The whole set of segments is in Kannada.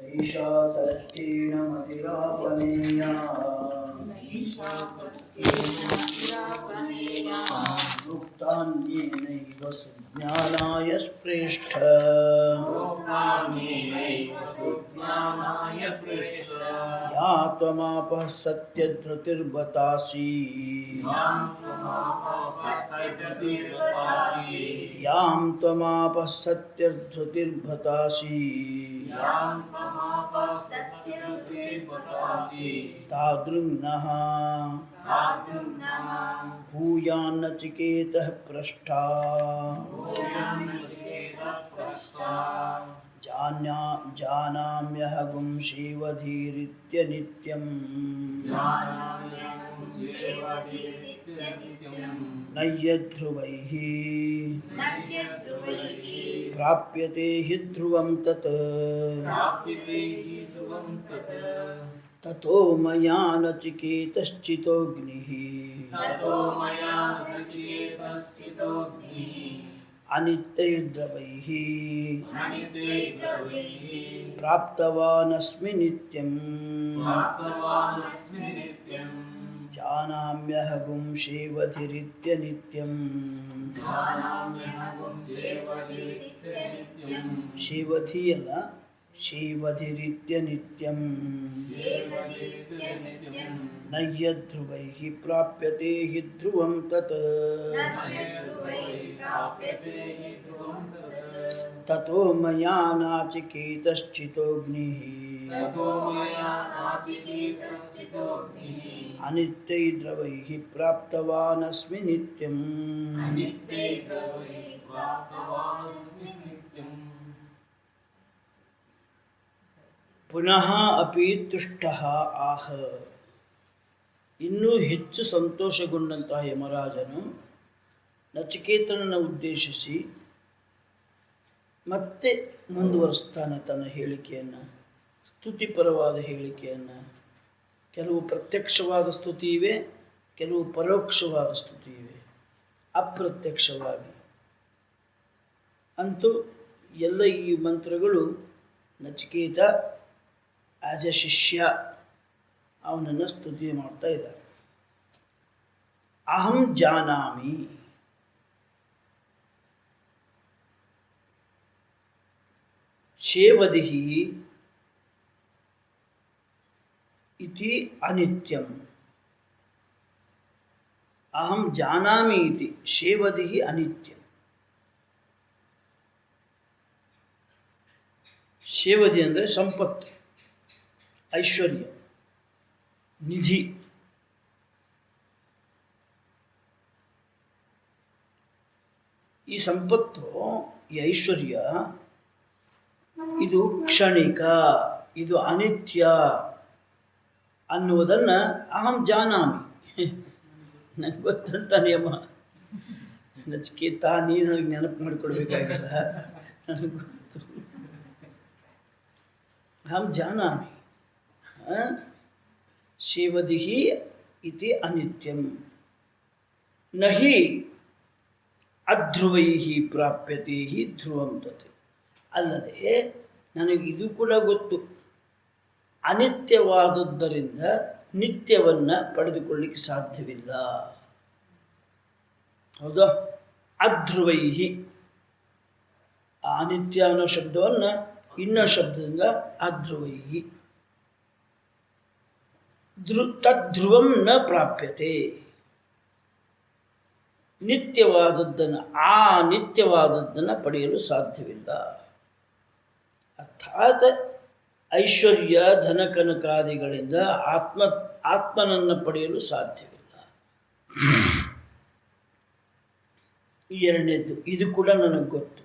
ऐषा तच्छेन मतिरापनेया मुक्तान्येनैव सुज्ञानाय स्पृष्ट या त्वमापः सत्यधृतिर्बतासि यां त्वमापः सत्यधृतिर्बतासि तादृङ्नः भूयान्नचिकेतः पृष्ठा जानाम्यहं शिवधीरित्यनित्यम् न यद्ध्रुवैः प्राप्यते हि ध्रुवं तत् ततो मया नचिकेतश्चितोऽग्निः अनित्यैर्द्रवैः प्राप्तवानस्मि नित्यम् जानाम्यहं शिवधिरित्यनित्यम् शिवधि अಲ್ಲ शिवधिरित्यनित्यम् न यद्ध्रुवैः प्राप्यते हि ध्रुवं तत् ततो मया नाचिकेतश्चितोऽग्निः अनित्यैर्द्रवैः प्राप्तवानस्मि नित्यम् ಪುನಃ ಅಪಿ ತುಷ್ಟಃ ಆಹ. ಇನ್ನೂ ಹೆಚ್ಚು ಸಂತೋಷಗೊಂಡಂತಹ ಯಮರಾಜನು ನಚಿಕೇತನನ್ನು ಉದ್ದೇಶಿಸಿ ಮತ್ತೆ ಮುಂದುವರಿಸ್ತಾನೆ ತನ್ನ ಹೇಳಿಕೆಯನ್ನು, ಸ್ತುತಿಪರವಾದ ಹೇಳಿಕೆಯನ್ನು. ಕೆಲವು ಪ್ರತ್ಯಕ್ಷವಾದ ಸ್ತುತಿ ಇವೆ, ಕೆಲವು ಪರೋಕ್ಷವಾದ ಸ್ತುತಿ ಇವೆ. ಅಪ್ರತ್ಯಕ್ಷವಾಗಿ ಅಂತೂ ಎಲ್ಲ ಈ ಮಂತ್ರಗಳು ನಚಿಕೇತ ಆಸ್ ಎ ಶಿಷ್ಯ ಅವನನ್ನು ಸ್ತುತಿ ಮಾಡ್ತಾ ಇದ್ದಾರೆ. ಅಹಂ ಜಾನಾಮಿ, ಶೇವದಿ ಇತಿ ಅನಿತ್ಯಂ. ಅಹಂ ಜಾನಾಮಿ ಇತಿ ಶೇವದಿ ಅನಿತ್ಯಂ. ಶೇವದಿ ಅಂದರೆ ಸಂಪತ್ತು, ಐಶ್ವರ್ಯ, ನಿಧಿ. ಈ ಸಂಪತ್ತು, ಈ ಐಶ್ವರ್ಯ ಇದು ಕ್ಷಣಿಕ, ಇದು ಅನಿತ್ಯ ಅನ್ನುವುದನ್ನು ಅಹಂ ಜಾನಾಮಿ. ನನಗೆ ಗೊತ್ತಂತ ನಿಯಮ. ನಚಿಕೇತ, ನೀನು ನನಗೆ ನೆನಪು ಮಾಡಿಕೊಡ್ಬೇಕಾಗಿಲ್ಲ, ನನಗೆ ಗೊತ್ತು. ಅಹಂ ಜಾನಾಮಿ ಶಿವದಿ ಇತಿ ಅನಿತ್ಯಂ ನ ಹಿ ಅಧ್ರುವೈ ಪ್ರಾಪ್ಯತೆ ಹಿ ಧ್ರುವಂ ತತ್. ಅಲ್ಲದೆ ನನಗೆ ಇದು ಕೂಡ ಗೊತ್ತು, ಅನಿತ್ಯವಾದದ್ದರಿಂದ ನಿತ್ಯವನ್ನು ಪಡೆದುಕೊಳ್ಳಿಕ್ಕೆ ಸಾಧ್ಯವಿಲ್ಲ. ಹೌದಾ? ಅಧ್ರುವೈ, ಆ ಅನಿತ್ಯ ಅನ್ನೋ ಶಬ್ದವನ್ನು ಇನ್ನೋ ಶಬ್ದದಿಂದ ಅಧ್ರುವೈ. ತದ್ಧ್ರುವಂ ನ ಪ್ರಾಪ್ಯತೆ. ನಿತ್ಯವಾದದ್ದನ್ನು, ಆ ನಿತ್ಯವಾದದ್ದನ್ನು ಪಡೆಯಲು ಸಾಧ್ಯವಿಲ್ಲ. ಅರ್ಥಾತ್ ಐಶ್ವರ್ಯ ಧನಕನಕಾದಿಗಳಿಂದ ಆತ್ಮನನ್ನು ಪಡೆಯಲು ಸಾಧ್ಯವಿಲ್ಲ. ಎರಡನೇದು, ಇದು ಕೂಡ ನನಗೆ ಗೊತ್ತು.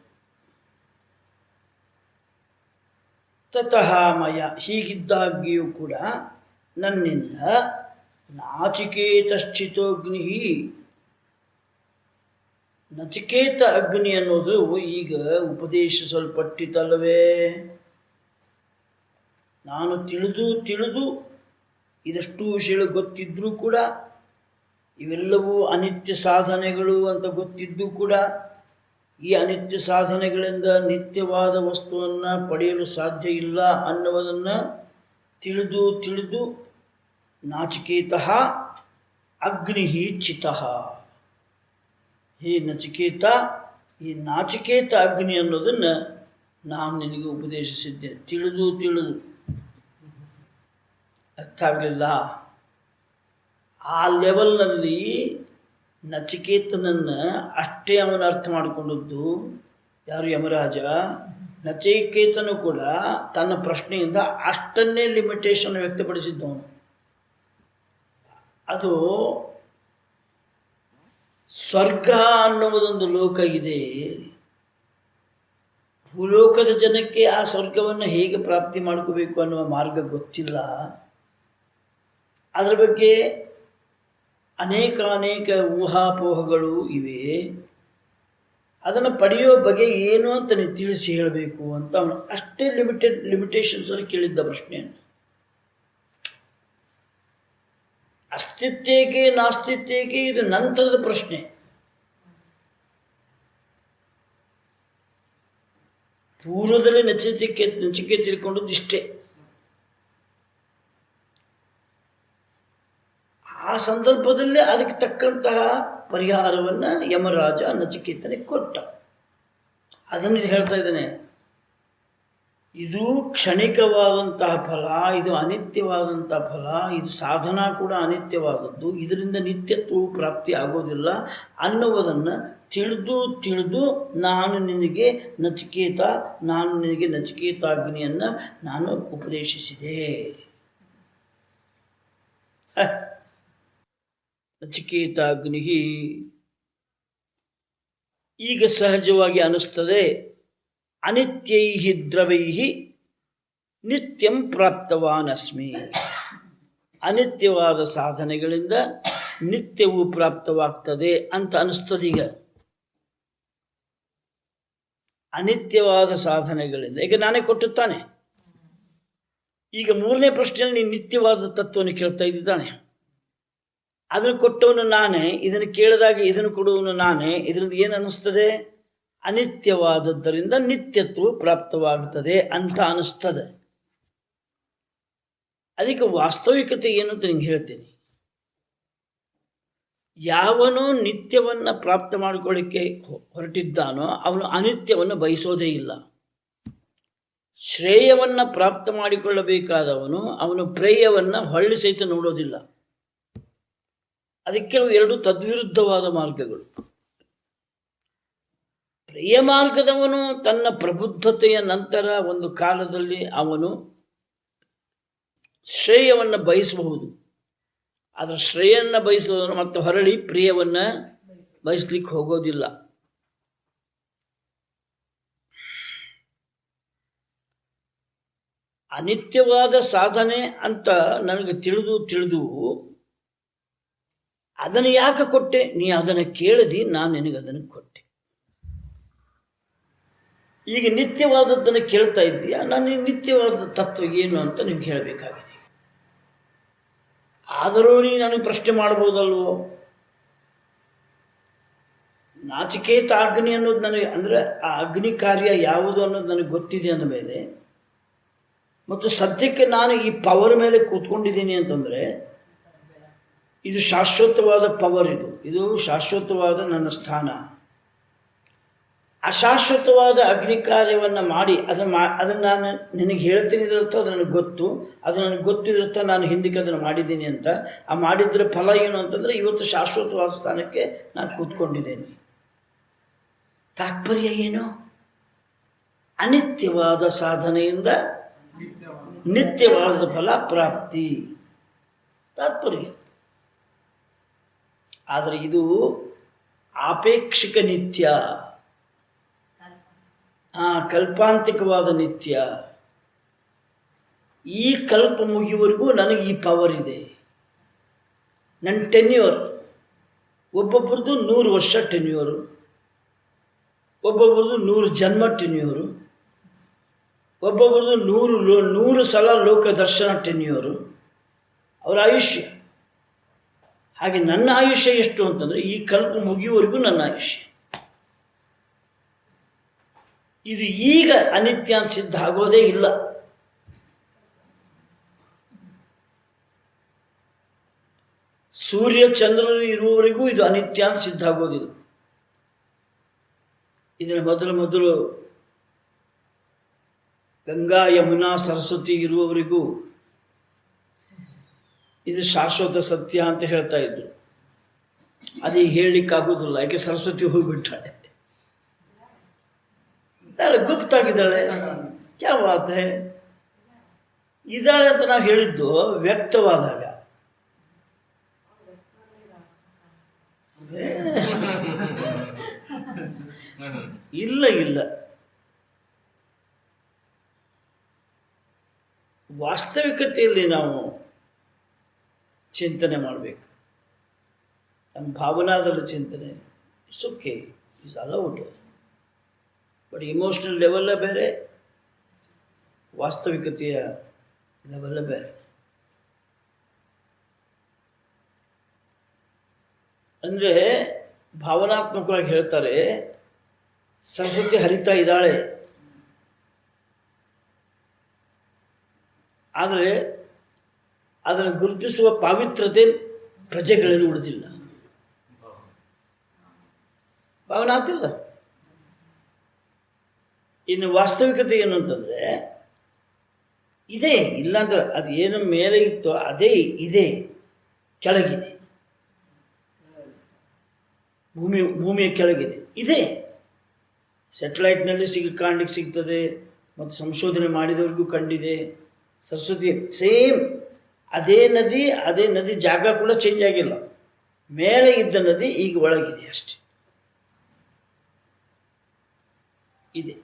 ತತಃ ಮಯ, ಹೀಗಿದ್ದಾಗಿಯೂ ಕೂಡ ನನ್ನಿಂದ ನಾಚಿಕೇತಶ್ಚಿತೋಗ್ನಿ, ನಚಿಕೇತ ಅಗ್ನಿ ಅನ್ನೋದು ಈಗ ಉಪದೇಶಿಸಲ್ಪಟ್ಟಿತಲ್ಲವೇ. ನಾನು ತಿಳಿದು ಇದಷ್ಟು ವಿಷಯಗಳು ಗೊತ್ತಿದ್ದರೂ ಕೂಡ, ಇವೆಲ್ಲವೂ ಅನಿತ್ಯ ಸಾಧನೆಗಳು ಅಂತ ಗೊತ್ತಿದ್ದು ಕೂಡ ಈ ಅನಿತ್ಯ ಸಾಧನೆಗಳಿಂದ ನಿತ್ಯವಾದ ವಸ್ತುವನ್ನು ಪಡೆಯಲು ಸಾಧ್ಯ ಇಲ್ಲ ಅನ್ನುವುದನ್ನು ತಿಳಿದು ತಿಳಿದು ನಾಚಿಕೇತಃ ಅಗ್ನಿ ಚಿತಃ. ಹೇ ನಚಿಕೇತ, ಈ ನಾಚಿಕೇತ ಅಗ್ನಿ ಅನ್ನೋದನ್ನು ನಾನು ನಿನಗೆ ಉಪದೇಶಿಸಿದ್ದೇನೆ. ತಿಳಿದು ತಿಳಿದು ಅರ್ಥ ಆಗಲಿಲ್ಲ. ಆ ಲೆವೆಲ್ನಲ್ಲಿ ನಚಿಕೇತನನ್ನು ಅಷ್ಟೇ ಅವನು ಅರ್ಥ ಮಾಡಿಕೊಂಡದ್ದು ಯಾರು? ಯಮರಾಜ. ನಚಿಕೇತನು ಕೂಡ ತನ್ನ ಪ್ರಶ್ನೆಯಿಂದ ಅಷ್ಟನ್ನೇ ಲಿಮಿಟೇಷನ್ ವ್ಯಕ್ತಪಡಿಸಿದ್ದವನು. ಅದು ಸ್ವರ್ಗ ಅನ್ನುವುದೊಂದು ಲೋಕ ಇದೆ. ಭೂಲೋಕದ ಜನಕ್ಕೆ ಆ ಸ್ವರ್ಗವನ್ನು ಹೇಗೆ ಪ್ರಾಪ್ತಿ ಮಾಡ್ಕೋಬೇಕು ಅನ್ನುವ ಮಾರ್ಗ ಗೊತ್ತಿಲ್ಲ. ಅದರ ಬಗ್ಗೆ ಅನೇಕ ಊಹಾಪೋಹಗಳು ಇವೆ. ಅದನ್ನು ಪಡೆಯೋ ಬಗೆ ಏನು ಅಂತ ನೀವು ತಿಳಿಸಿ ಹೇಳಬೇಕು ಅಂತ ಅವನು ಅಷ್ಟೇ ಲಿಮಿಟೇಷನ್ಸಲ್ಲಿ ಕೇಳಿದ್ದ ಪ್ರಶ್ನೆಯನ್ನು. ಅಸ್ತಿತ್ವಕ್ಕೆ ನಾಸ್ತಿತ್ವಕ್ಕೆ ಇದು ನಂತರದ ಪ್ರಶ್ನೆ. ಪೂರ್ವದಲ್ಲಿ ನಚಿಕೆ ತಿಳ್ಕೊಂಡದ್ದು ಇಷ್ಟೇ. ಆ ಸಂದರ್ಭದಲ್ಲಿ ಅದಕ್ಕೆ ತಕ್ಕಂತಹ ಪರಿಹಾರವನ್ನು ಯಮರಾಜ ನಚಿಕೇತನಿಗೆ ಕೊಟ್ಟ. ಅದನ್ನು ಹೇಳ್ತಾ ಇದ್ದಾನೆ. ಇದು ಕ್ಷಣಿಕವಾದಂತಹ ಫಲ, ಇದು ಅನಿತ್ಯವಾದಂತಹ ಫಲ, ಇದು ಸಾಧನ ಕೂಡ ಅನಿತ್ಯವಾದದ್ದು, ಇದರಿಂದ ನಿತ್ಯತ್ವವು ಪ್ರಾಪ್ತಿ ಆಗೋದಿಲ್ಲ ಅನ್ನುವುದನ್ನು ತಿಳಿದು ತಿಳಿದು ನಾನು ನಿನಗೆ ನಚಿಕೇತಾಗ್ನಿಯನ್ನು ನಾನು ಉಪದೇಶಿಸಿದೆ. ನಚಿಕೇತಾಗ್ನಿ ಈಗ ಸಹಜವಾಗಿ ಅನಿಸ್ತದೆ. ಅನಿತ್ಯೈ ದ್ರವೈ ನಿತ್ಯಂ ಪ್ರಾಪ್ತವಾನಸ್ಮಿ. ಅನಿತ್ಯವಾದ ಸಾಧನೆಗಳಿಂದ ನಿತ್ಯವೂ ಪ್ರಾಪ್ತವಾಗ್ತದೆ ಅಂತ ಅನಿಸ್ತದೀಗ. ಅನಿತ್ಯವಾದ ಸಾಧನೆಗಳಿಂದ ಈಗ ನಾನೇ ಕೊಟ್ಟುತ್ತಾನೆ. ಈಗ ಮೂರನೇ ಪ್ರಶ್ನೆಯಲ್ಲಿ ನೀನು ನಿತ್ಯವಾದ ತತ್ವವನ್ನು ಕೇಳ್ತಾ ಇದ್ದಾನೆ. ಅದನ್ನು ಕೊಟ್ಟವನು ನಾನೇ, ಇದನ್ನು ಕೇಳಿದಾಗ ಇದನ್ನು ಕೊಡುವವನು ನಾನೇ. ಇದರಿಂದ ಏನು ಅನ್ನಿಸ್ತದೆ? ಅನಿತ್ಯವಾದದ್ದರಿಂದ ನಿತ್ಯತ್ವ ಪ್ರಾಪ್ತವಾಗುತ್ತದೆ ಅಂತ ಅನಿಸ್ತದೆ. ಅದಕ್ಕೆ ವಾಸ್ತವಿಕತೆ ಏನು ಅಂತ ನಿಂಗೆ ಹೇಳ್ತೀನಿ. ಯಾವನು ನಿತ್ಯವನ್ನು ಪ್ರಾಪ್ತ ಮಾಡಿಕೊಳ್ಳಿಕ್ಕೆ ಹೊರಟಿದ್ದಾನೋ ಅವನು ಅನಿತ್ಯವನ್ನು ಬಯಸೋದೇ ಇಲ್ಲ. ಶ್ರೇಯವನ್ನು ಪ್ರಾಪ್ತ ಮಾಡಿಕೊಳ್ಳಬೇಕಾದವನು ಅವನು ಪ್ರೇಯವನ್ನು ಹೊಳ್ಳಿ ಸಹಿತ ನೋಡೋದಿಲ್ಲ. ಅದಕ್ಕೆ ಎರಡು ತದ್ವಿರುದ್ಧವಾದ ಮಾರ್ಗಗಳು. ಪ್ರಿಯ ಮಾರ್ಗದವನು ತನ್ನ ಪ್ರಬುದ್ಧತೆಯ ನಂತರ ಒಂದು ಕಾಲದಲ್ಲಿ ಅವನು ಶ್ರೇಯವನ್ನು ಬಯಸಬಹುದು. ಆದರೆ ಶ್ರೇಯವನ್ನು ಬಯಸುವವನು ಮತ್ತೆ ಹೊರಳಿ ಪ್ರಿಯವನ್ನು ಬಯಸ್ಲಿಕ್ಕೆ ಹೋಗೋದಿಲ್ಲ. ಅನಿತ್ಯವಾದ ಸಾಧನೆ ಅಂತ ನನಗೆ ತಿಳಿದು ಅದನ್ನು ಯಾಕೆ ಕೊಟ್ಟೆ? ನೀ ಅದನ್ನು ಕೇಳಿದಿ, ನಾನು ನಿನಗೆ ಅದನ್ನು ಕೊಟ್ಟೆ. ಈಗ ನಿತ್ಯವಾದದ್ದನ್ನು ಕೇಳ್ತಾ ಇದ್ದೀಯಾ, ನಾನು ನಿತ್ಯವಾದ ತತ್ವ ಏನು ಅಂತ ನಿಮ್ಗೆ ಹೇಳಬೇಕಾಗಿದೆ. ಆದರೂ ನೀ ನನಗೆ ಪ್ರಶ್ನೆ ಮಾಡ್ಬೋದಲ್ವೋ? ನಾಚಿಕೇತ ಅಗ್ನಿ ಅನ್ನೋದು ನನಗೆ ಅಂದರೆ ಆ ಅಗ್ನಿ ಕಾರ್ಯ ಯಾವುದು ಅನ್ನೋದು ನನಗೆ ಗೊತ್ತಿದೆ ಅಂದ ಮೇಲೆ, ಮತ್ತು ಸದ್ಯಕ್ಕೆ ನಾನು ಈ ಪವರ್ ಮೇಲೆ ಕೂತ್ಕೊಂಡಿದ್ದೀನಿ ಅಂತಂದರೆ ಇದು ಶಾಶ್ವತವಾದ ಪವರ್, ಇದು ಶಾಶ್ವತವಾದ ನನ್ನ ಸ್ಥಾನ. ಅಶಾಶ್ವತವಾದ ಅಗ್ನಿ ಕಾರ್ಯವನ್ನು ಮಾಡಿ ಅದನ್ನು ನಾನು ನಿನಗೆ ಹೇಳ್ತೀನಿ ಇದರರ್ಥ ಅದು ನನಗೆ ಗೊತ್ತು. ಅದು ನನಗೆ ಗೊತ್ತಿದ್ರರ್ಥ ನಾನು ಹಿಂದಕ್ಕೆ ಅದನ್ನು ಮಾಡಿದ್ದೀನಿ ಅಂತ. ಆ ಮಾಡಿದ್ರ ಫಲ ಏನು ಅಂತಂದರೆ ಇವತ್ತು ಶಾಶ್ವತವಾದ ಸ್ಥಾನಕ್ಕೆ ನಾನು ಕೂತ್ಕೊಂಡಿದ್ದೇನೆ. ತಾತ್ಪರ್ಯ ಏನು? ಅನಿತ್ಯವಾದ ಸಾಧನೆಯಿಂದ ನಿತ್ಯವಾದ ಫಲ ಪ್ರಾಪ್ತಿ ತಾತ್ಪರ್ಯ. ಆದರೆ ಇದು ಆಪೇಕ್ಷಿಕ ನಿತ್ಯ, ಕಲ್ಪಾಂತಿಕವಾದ ನಿತ್ಯ. ಈ ಕಲ್ಪ ಮುಗಿಯುವವರೆಗೂ ನನಗೆ ಈ ಪವರ್ ಇದೆ. ನನ್ನ ಟೆನ್ಯೂರ್ ಒಬ್ಬೊಬ್ಬರದು 100 ವರ್ಷ ಟೆನ್ಯೂರು, ಒಬ್ಬೊಬ್ಬರದು 100 ಜನ್ಮ ಟೆನ್ಯೂರು, ಒಬ್ಬೊಬ್ಬರದು 100 ಸಲ ಲೋಕ ದರ್ಶನ ಟೆನ್ಯೂರು, ಅವರ ಆಯುಷ್ಯ. ಹಾಗೆ ನನ್ನ ಆಯುಷ್ಯ ಎಷ್ಟು ಅಂತಂದರೆ ಈ ಕಲ್ಪ ಮುಗಿಯುವವರೆಗೂ ನನ್ನ ಆಯುಷ್ಯ. ಇದು ಈಗ ಅನಿತ್ಯ ಅಂತ ಸಿದ್ಧ ಆಗೋದೇ ಇಲ್ಲ. ಸೂರ್ಯ ಚಂದ್ರರು ಇರುವವರೆಗೂ ಇದು ಅನಿತ್ಯ ಅಂತ ಸಿದ್ಧ ಆಗೋದಿಲ್ಲ. ಇದರ ಮೊದಲು ಗಂಗಾ ಯಮುನಾ ಸರಸ್ವತಿ ಇರುವವರೆಗೂ ಇದು ಶಾಶ್ವತ ಸತ್ಯ ಅಂತ ಹೇಳ್ತಾ ಇದ್ರು. ಅದೀಗ ಹೇಳಲಿಕ್ಕಾಗೋದಿಲ್ಲ, ಯಾಕೆ ಸರಸ್ವತಿ ಹೋಗಿಬಿಟ್ಟಾಳೆ, ಇದ್ದಾಳೆ, ಗುಪ್ತಾಗಿದ್ದಾಳೆ. ಕ್ಯಾ ಬಾತ್ ಹೈ, ಇದ್ದಾಳೆ ಅಂತ ನಾವು ಹೇಳಿದ್ದು ವ್ಯಕ್ತವಾದಾಗ. ಇಲ್ಲ ಇಲ್ಲ, ವಾಸ್ತವಿಕತೆಯಲ್ಲಿ ನಾವು ಚಿಂತನೆ ಮಾಡಬೇಕು. ನಮ್ಮ ಭಾವನಾದಲ್ಲಿ ಚಿಂತನೆ it's okay, is allowed. But emotional ಲೆವೆಲ್ಲ ಬೇರೆ, ವಾಸ್ತವಿಕತೆಯ ಲೆವೆಲ್ಲ ಬೇರೆ. ಅಂದರೆ ಭಾವನಾತ್ಮಕವಾಗಿ ಹೇಳ್ತಾರೆ, ಸರಸ್ವತಿ ಹರಿತಾ ಇದ್ದಾಳೆ, ಆದರೆ ಅದನ್ನು ಗುರುತಿಸುವ ಪಾವಿತ್ರತೆ ಪ್ರಜೆಗಳಲ್ಲಿ ಉಳಿದಿಲ್ಲ. ಭಾವನೆ ಆಗ್ತಿಲ್ಲ. ಇನ್ನು ವಾಸ್ತವಿಕತೆ ಏನು ಅಂತಂದರೆ, ಇದೆ ಇಲ್ಲ ಅಂದ್ರೆ ಅದು ಏನು ಮೇಲೆ ಇತ್ತೋ ಅದೇ ಇದೆ, ಕೆಳಗಿದೆ, ಭೂಮಿಯ ಕೆಳಗಿದೆ ಇದೆ. ಸ್ಯಾಟಲೈಟ್ನಲ್ಲಿ ಕಾಣಲಿಕ್ಕೆ ಸಿಗ್ತದೆ, ಮತ್ತು ಸಂಶೋಧನೆ ಮಾಡಿದವ್ರಿಗೂ ಕಂಡಿದೆ. ಸರಸ್ವತಿ ಸೇಮ್ ಅದೇ ನದಿ ಜಾಗ ಕೂಡ ಚೇಂಜ್ ಆಗಿಲ್ಲ. ಮೇಲೆ ಇದ್ದ ನದಿ ಈಗ ಒಳಗಿದೆ ಅಷ್ಟೆ, ಇದೆ.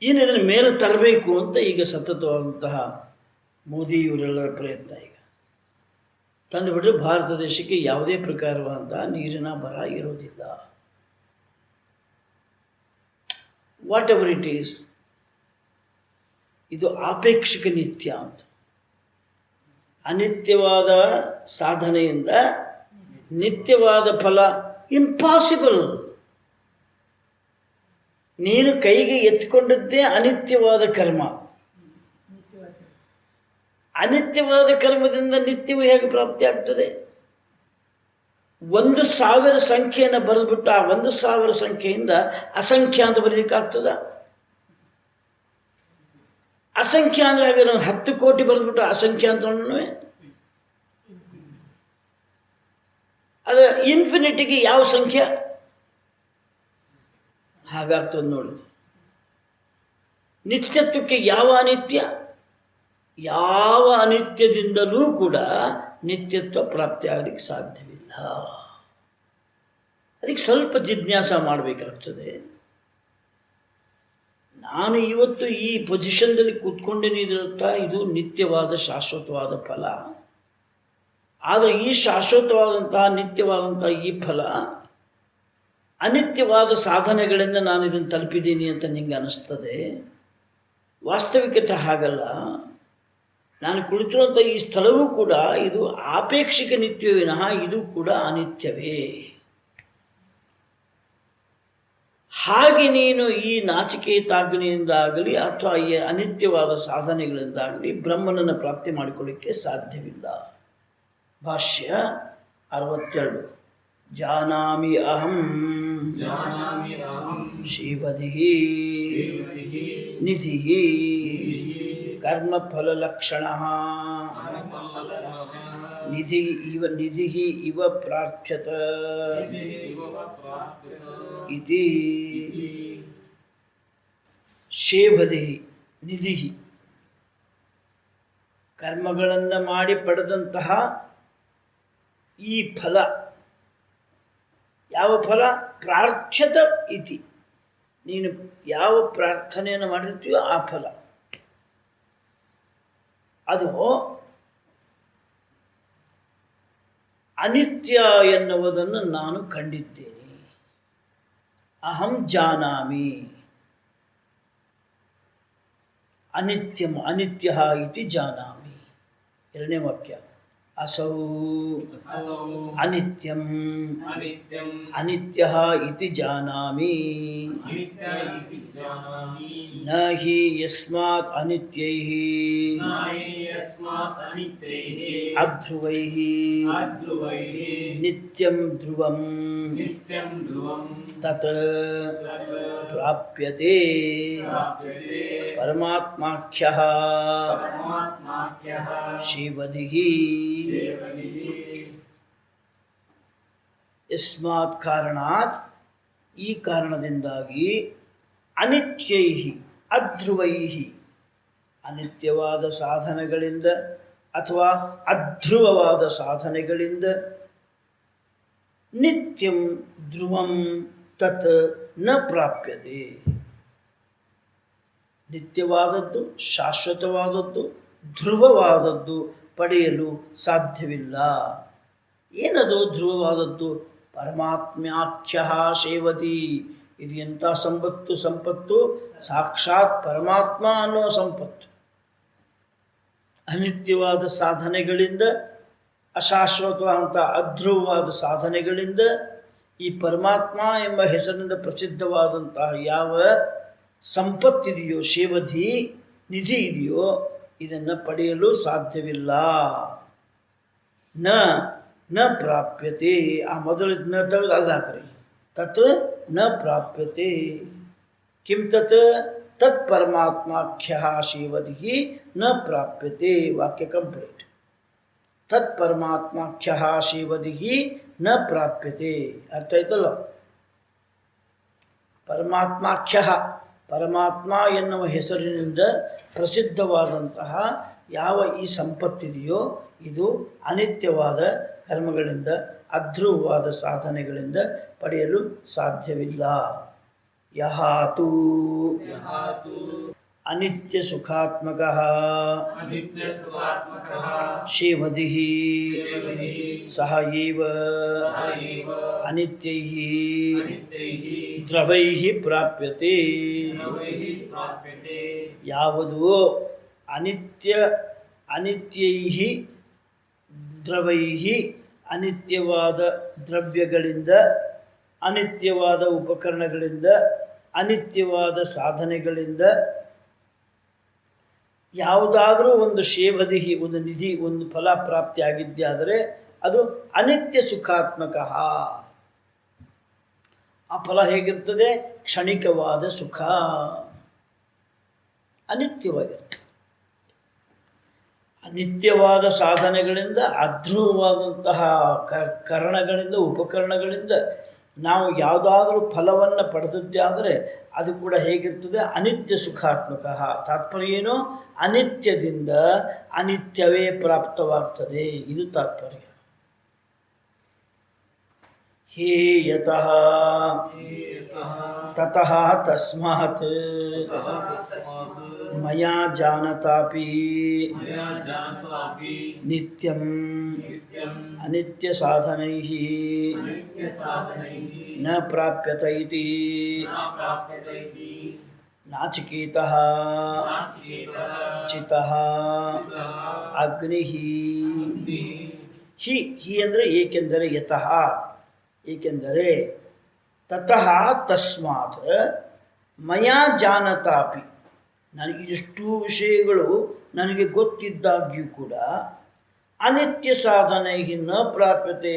ಏನು ಇದನ್ನು ಮೇಲೆ ತರಬೇಕು ಅಂತ ಈಗ ಸತತವಾದಂತಹ ಮೋದಿ ಇವರೆಲ್ಲರ ಪ್ರಯತ್ನ. ಈಗ ತಂದುಬಿಟ್ರೆ ಭಾರತ ದೇಶಕ್ಕೆ ಯಾವುದೇ ಪ್ರಕಾರವಾದಂತಹ ನೀರಿನ ಬರ ಇರೋದಿಲ್ಲ. ವಾಟ್ ಎವರ್ ಇಟ್ ಈಸ್, ಇದು ಆಪೇಕ್ಷಿಕ ನಿತ್ಯ ಅಂತ. ಅನಿತ್ಯವಾದ ಸಾಧನೆಯಿಂದ ನಿತ್ಯವಾದ ಫಲ ಇಂಪಾಸಿಬಲ್. ನೀನು ಕೈಗೆ ಎತ್ತಿಕೊಂಡದ್ದೇ ಅನಿತ್ಯವಾದ ಕರ್ಮ. ಅನಿತ್ಯವಾದ ಕರ್ಮದಿಂದ ನಿತ್ಯವೂ ಹೇಗೆ ಪ್ರಾಪ್ತಿ ಆಗ್ತದೆ? 1,000 ಸಂಖ್ಯೆಯನ್ನು ಬರೆದ್ಬಿಟ್ಟು ಆ 1,000 ಸಂಖ್ಯೆಯಿಂದ ಅಸಂಖ್ಯ ಅಂತ ಬರೀಲಿಕ್ಕಾಗ್ತದ? ಅಸಂಖ್ಯ ಅಂದರೆ ಹಾಗೆ ನಾವು 10 ಕೋಟಿ ಬರೆದ್ಬಿಟ್ಟು ಅಸಂಖ್ಯ ಅಂತ ಅದು ಇನ್ಫಿನಿಟಿಗೆ ಯಾವ ಸಂಖ್ಯೆ ಹಾಗಾಗ್ತದೆ ನೋಡಿ. ನಿತ್ಯತ್ವಕ್ಕೆ ಯಾವ ಅನಿತ್ಯ? ಯಾವ ಅನಿತ್ಯದಿಂದಲೂ ಕೂಡ ನಿತ್ಯತ್ವ ಪ್ರಾಪ್ತಿ ಆಗಲಿಕ್ಕೆ ಸಾಧ್ಯವಿಲ್ಲ. ಅದಕ್ಕೆ ಸ್ವಲ್ಪ ಜಿಜ್ಞಾಸ ಮಾಡಬೇಕಾಗ್ತದೆ. ನಾನು ಇವತ್ತು ಈ ಪೊಸಿಷನ್ದಲ್ಲಿ ಕೂತ್ಕೊಂಡಿನಿದ್ರಂತ ಇದು ನಿತ್ಯವಾದ ಶಾಶ್ವತವಾದ ಫಲ. ಆದರೆ ಈ ಶಾಶ್ವತವಾದಂತಹ ನಿತ್ಯವಾದಂತಹ ಈ ಫಲ ಅನಿತ್ಯವಾದ ಸಾಧನೆಗಳಿಂದ ನಾನು ಇದನ್ನು ತಲುಪಿದ್ದೀನಿ ಅಂತ ನಿಂಗೆ ಅನ್ನಿಸ್ತದೆ. ವಾಸ್ತವಿಕತೆ ಹಾಗಲ್ಲ. ನಾನು ಕುಳಿತಿರುವಂಥ ಈ ಸ್ಥಳವೂ ಕೂಡ ಇದು ಆಪೇಕ್ಷಿಕ ನಿತ್ಯವೇ ವಿನಃ ಇದು ಕೂಡ ಅನಿತ್ಯವೇ. ಹಾಗೆ ನೀನು ಈ ನಾಚಿಕೇತಾಗ್ನಿಯಿಂದಾಗಲಿ ಅಥವಾ ಈ ಅನಿತ್ಯವಾದ ಸಾಧನೆಗಳಿಂದಾಗಲಿ ಬ್ರಹ್ಮನನ್ನು ಪ್ರಾಪ್ತಿ ಮಾಡಿಕೊಳ್ಳಿಕ್ಕೆ ಸಾಧ್ಯವಿಲ್ಲ. ಭಾಷ್ಯ 62. ಜಾನಾಮಿ ಅಹಂ ಶಿವಧಿಃ ನಿಧಿಃ ಕರ್ಮಫಲಲಕ್ಷಣಃ ನಿಧಿಃ ಇವ ಪ್ರಾರ್ಥ್ಯತ ಇತಿ. ಶೇವಧಿಃ ನಿಧಿಃ, ಕರ್ಮಗಳನ್ನು ಮಾಡಿ ಪಡೆದಂತಹ ಈ ಫಲ ಯಾವ ಫಲ? ಪ್ರಾರ್ಥ್ಯತ ಇತಿ. ನೀನು ಯಾವ ಪ್ರಾರ್ಥನೆಯನ್ನು ಮಾಡಿರ್ತೀಯೋ ಆ ಫಲ. ಅದು ಅನಿತ್ಯ ಎನ್ನುವುದನ್ನು ನಾನು ಕಂಡಿದ್ದೇನೆ. ಅಹಂ ಜಾನಾಮಿ ಅನಿತ್ಯ ಇತಿ ಜಾನಾಮಿ. 2ನೇ ವಾಕ್ಯ. असौ असौ अनित्यम् अनित्यम् अनित्यः इति जानामि अनित्य इति जानामि न हि यस्मात् अनित्यैः न हि यस्मात् अनित्यैः अध्रुवैः अध्रुवैः नित्यं ध्रुवं नित्यं ध्रुवं तत् तत् प्राप्यते प्राप्यते परमात्माख्यः परमात्माख्यः शिवधिः सेवनिः ಯಸ್ಮಾತ್ ಕಾರಣಾತ್ ಈ ಕಾರಣದಿಂದಾಗಿ ಅನಿತ್ಯೈಹಿ ಅಧ್ರುವೈಹಿ ಅನಿತ್ಯವಾದ ಸಾಧನೆಗಳಿಂದ ಅಥವಾ ಅಧ್ರುವವಾದ ಸಾಧನೆಗಳಿಂದ ನಿತ್ಯಂ ಧ್ರುವಂ ತತ್ ನ ಪ್ರಾಪ್ಯತೆ ನಿತ್ಯವಾದದ್ದು ಶಾಶ್ವತವಾದದ್ದು ಧ್ರುವವಾದದ್ದು ಪಡೆಯಲು ಸಾಧ್ಯವಿಲ್ಲ. ಏನದು ಧ್ರುವವಾದದ್ದು? ಪರಮಾತ್ಮ್ಯಾಖ್ಯ ಸೇವತಿ. ಇದು ಎಂಥ ಸಂಪತ್ತು ಸಾಕ್ಷಾತ್ ಪರಮಾತ್ಮ ಅನ್ನುವ ಸಂಪತ್ತು. ಅನಿತ್ಯವಾದ ಸಾಧನೆಗಳಿಂದ ಅಶಾಶ್ವತವಾದಂಥ ಅಧ್ರುವವಾದ ಸಾಧನೆಗಳಿಂದ ಈ ಪರಮಾತ್ಮ ಎಂಬ ಹೆಸರಿನಿಂದ ಪ್ರಸಿದ್ಧವಾದಂತಹ ಯಾವ ಸಂಪತ್ತಿದೆಯೋ, ಸೇವಧಿ ನಿಧಿ ಇದೆಯೋ, ಇದನ್ನು ಪಡೆಯಲು ಸಾಧ್ಯವಿಲ್ಲ. ನ ಪ್ರಾಪ್ಯತೆ. ಆ ಮೊದಲಿದ ನ ತೆಗೆದು ಅಲ್ಲಿ ಹಾಕ್ರಿ. ತತ್ ನ ಪ್ರಾಪ್ಯತೆ. ಕಿಂ ತತ್? ತತ್ ಪರಮಾತ್ಮಾಖ್ಯ ಶಿವಧಿ ನ ಪ್ರಾಪ್ಯತೆ. ವಾಕ್ಯ ಕಂಪ್ಲೀಟ್. ತತ್ ಪರಮಾತ್ಮಾಖ್ಯ ಶಿವಧಿ ನ ಪ್ರಾಪ್ಯತೆ. ಅರ್ಥ ಆಯ್ತಲ್ಲ? ಪರಮಾತ್ಮಾಖ್ಯ, ಪರಮಾತ್ಮ ಎನ್ನುವ ಹೆಸರಿನಿಂದ ಪ್ರಸಿದ್ಧವಾದಂತಹ ಯಾವ ಈ ಸಂಪತ್ತಿದೆಯೋ ಇದು ಅನಿತ್ಯವಾದ ಕರ್ಮಗಳಿಂದ ಅಧ್ರುವವಾದ ಸಾಧನೆಗಳಿಂದ ಪಡೆಯಲು ಸಾಧ್ಯವಿಲ್ಲ. ಯಹಾತು ಅನಿತ್ಯ ಸುಖಾತ್ಮಕಃ ಶಿವಧಿಃ ಸಹ ಏವ ಅನಿತ್ಯೈಃ ದ್ರವೈಃ ಪ್ರಾಪ್ಯತೆ. ಯಾವುದು ಅನಿತ್ಯೈಃ ದ್ರವೈಃ ಅನಿತ್ಯವಾದ ದ್ರವ್ಯಗಳಿಂದ, ಅನಿತ್ಯವಾದ ಉಪಕರಣಗಳಿಂದ, ಅನಿತ್ಯವಾದ ಸಾಧನೆಗಳಿಂದ ಯಾವುದಾದರೂ ಒಂದು ಶೇವಧಿಹಿ, ಒಂದು ನಿಧಿ, ಒಂದು ಫಲ ಪ್ರಾಪ್ತಿಯಾಗಿದ್ದಾದರೆ ಅದು ಅನಿತ್ಯ ಸುಖಾತ್ಮಕ. ಆ ಫಲ ಹೇಗಿರ್ತದೆ? ಕ್ಷಣಿಕವಾದ ಸುಖ, ಅನಿತ್ಯವಾಗಿರ್ತದೆ. ಅನಿತ್ಯವಾದ ಸಾಧನೆಗಳಿಂದ, ಅಧ್ರುವವಾದಂತಹ ಕರಣಗಳಿಂದ, ಉಪಕರಣಗಳಿಂದ ನಾವು ಯಾವುದಾದ್ರೂ ಫಲವನ್ನು ಪಡೆದದ್ದಾದರೆ ಅದು ಕೂಡ ಹೇಗಿರ್ತದೆ? ಅನಿತ್ಯ ಸುಖಾತ್ಮಕ. ತಾತ್ಪರ್ಯ ಏನು? ಅನಿತ್ಯದಿಂದ ಅನಿತ್ಯವೇ ಪ್ರಾಪ್ತವಾಗ್ತದೆ. ಇದು ತಾತ್ಪರ್ಯ. ಹೇ ಯತಃ ತತಃ ತಸ್ಮಾತ್ ಮಯಾ ಜಾನತಾಪಿ ನಿತ್ಯಂ ಅನಿತ್ಯ ಸಾಧನೈಃ ನ ಪ್ರಾಪ್ಯತ ಇತಿ ನಾಚಿಕೇತಃ ಚಿತಃ ಅಗ್ನಿಃ. ಹಿ ಅಂದರೆ ಏಕೆಂದರೆ, ಯತಃ ಏಕೆಂದರೆ, ತತಃ ತಸ್ಮಾತ್ ಮಯಾ ಜಾನತಾಪಿ ನನಗೆ ಇಷ್ಟು ವಿಷಯಗಳು ನನಗೆ ಗೊತ್ತಿದ್ದಾಗ್ಯೂ ಕೂಡ ಅನಿತ್ಯ ಸಾಧನೆ ನ ಪ್ರಾಪ್ಯತೆ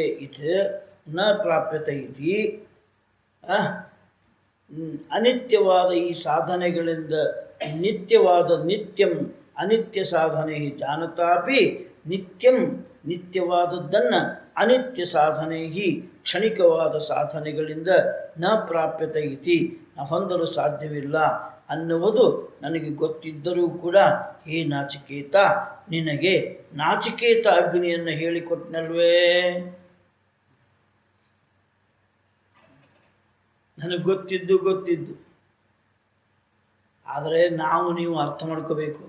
ಇತಿ ಅನಿತ್ಯವಾದ ಈ ಸಾಧನೆಗಳಿಂದ ನಿತ್ಯಂ ಅನಿತ್ಯ ಸಾಧನೆ ಜಾನತಾಪಿ ನಿತ್ಯಂ ನಿತ್ಯವಾದದ್ದನ್ನು ಅನಿತ್ಯ ಸಾಧನೆ ಕ್ಷಣಿಕವಾದ ಸಾಧನೆಗಳಿಂದ ನ ಪ್ರಾಪ್ಯತೆ ಇತಿ ಹೊಂದಲು ಸಾಧ್ಯವಿಲ್ಲ ಅನ್ನುವುದು ನನಗೆ ಗೊತ್ತಿದ್ದರೂ ಕೂಡ, ಹೇ ನಾಚಿಕೇತ, ನಿನಗೆ ನಾಚಿಕೇತ ಅಗ್ನಿಯನ್ನು ಹೇಳಿಕೊಟ್ಟನಲ್ವೇ? ನನಗೆ ಗೊತ್ತಿದ್ದು ಆದರೆ ನೀವು ಅರ್ಥ ಮಾಡ್ಕೋಬೇಕು.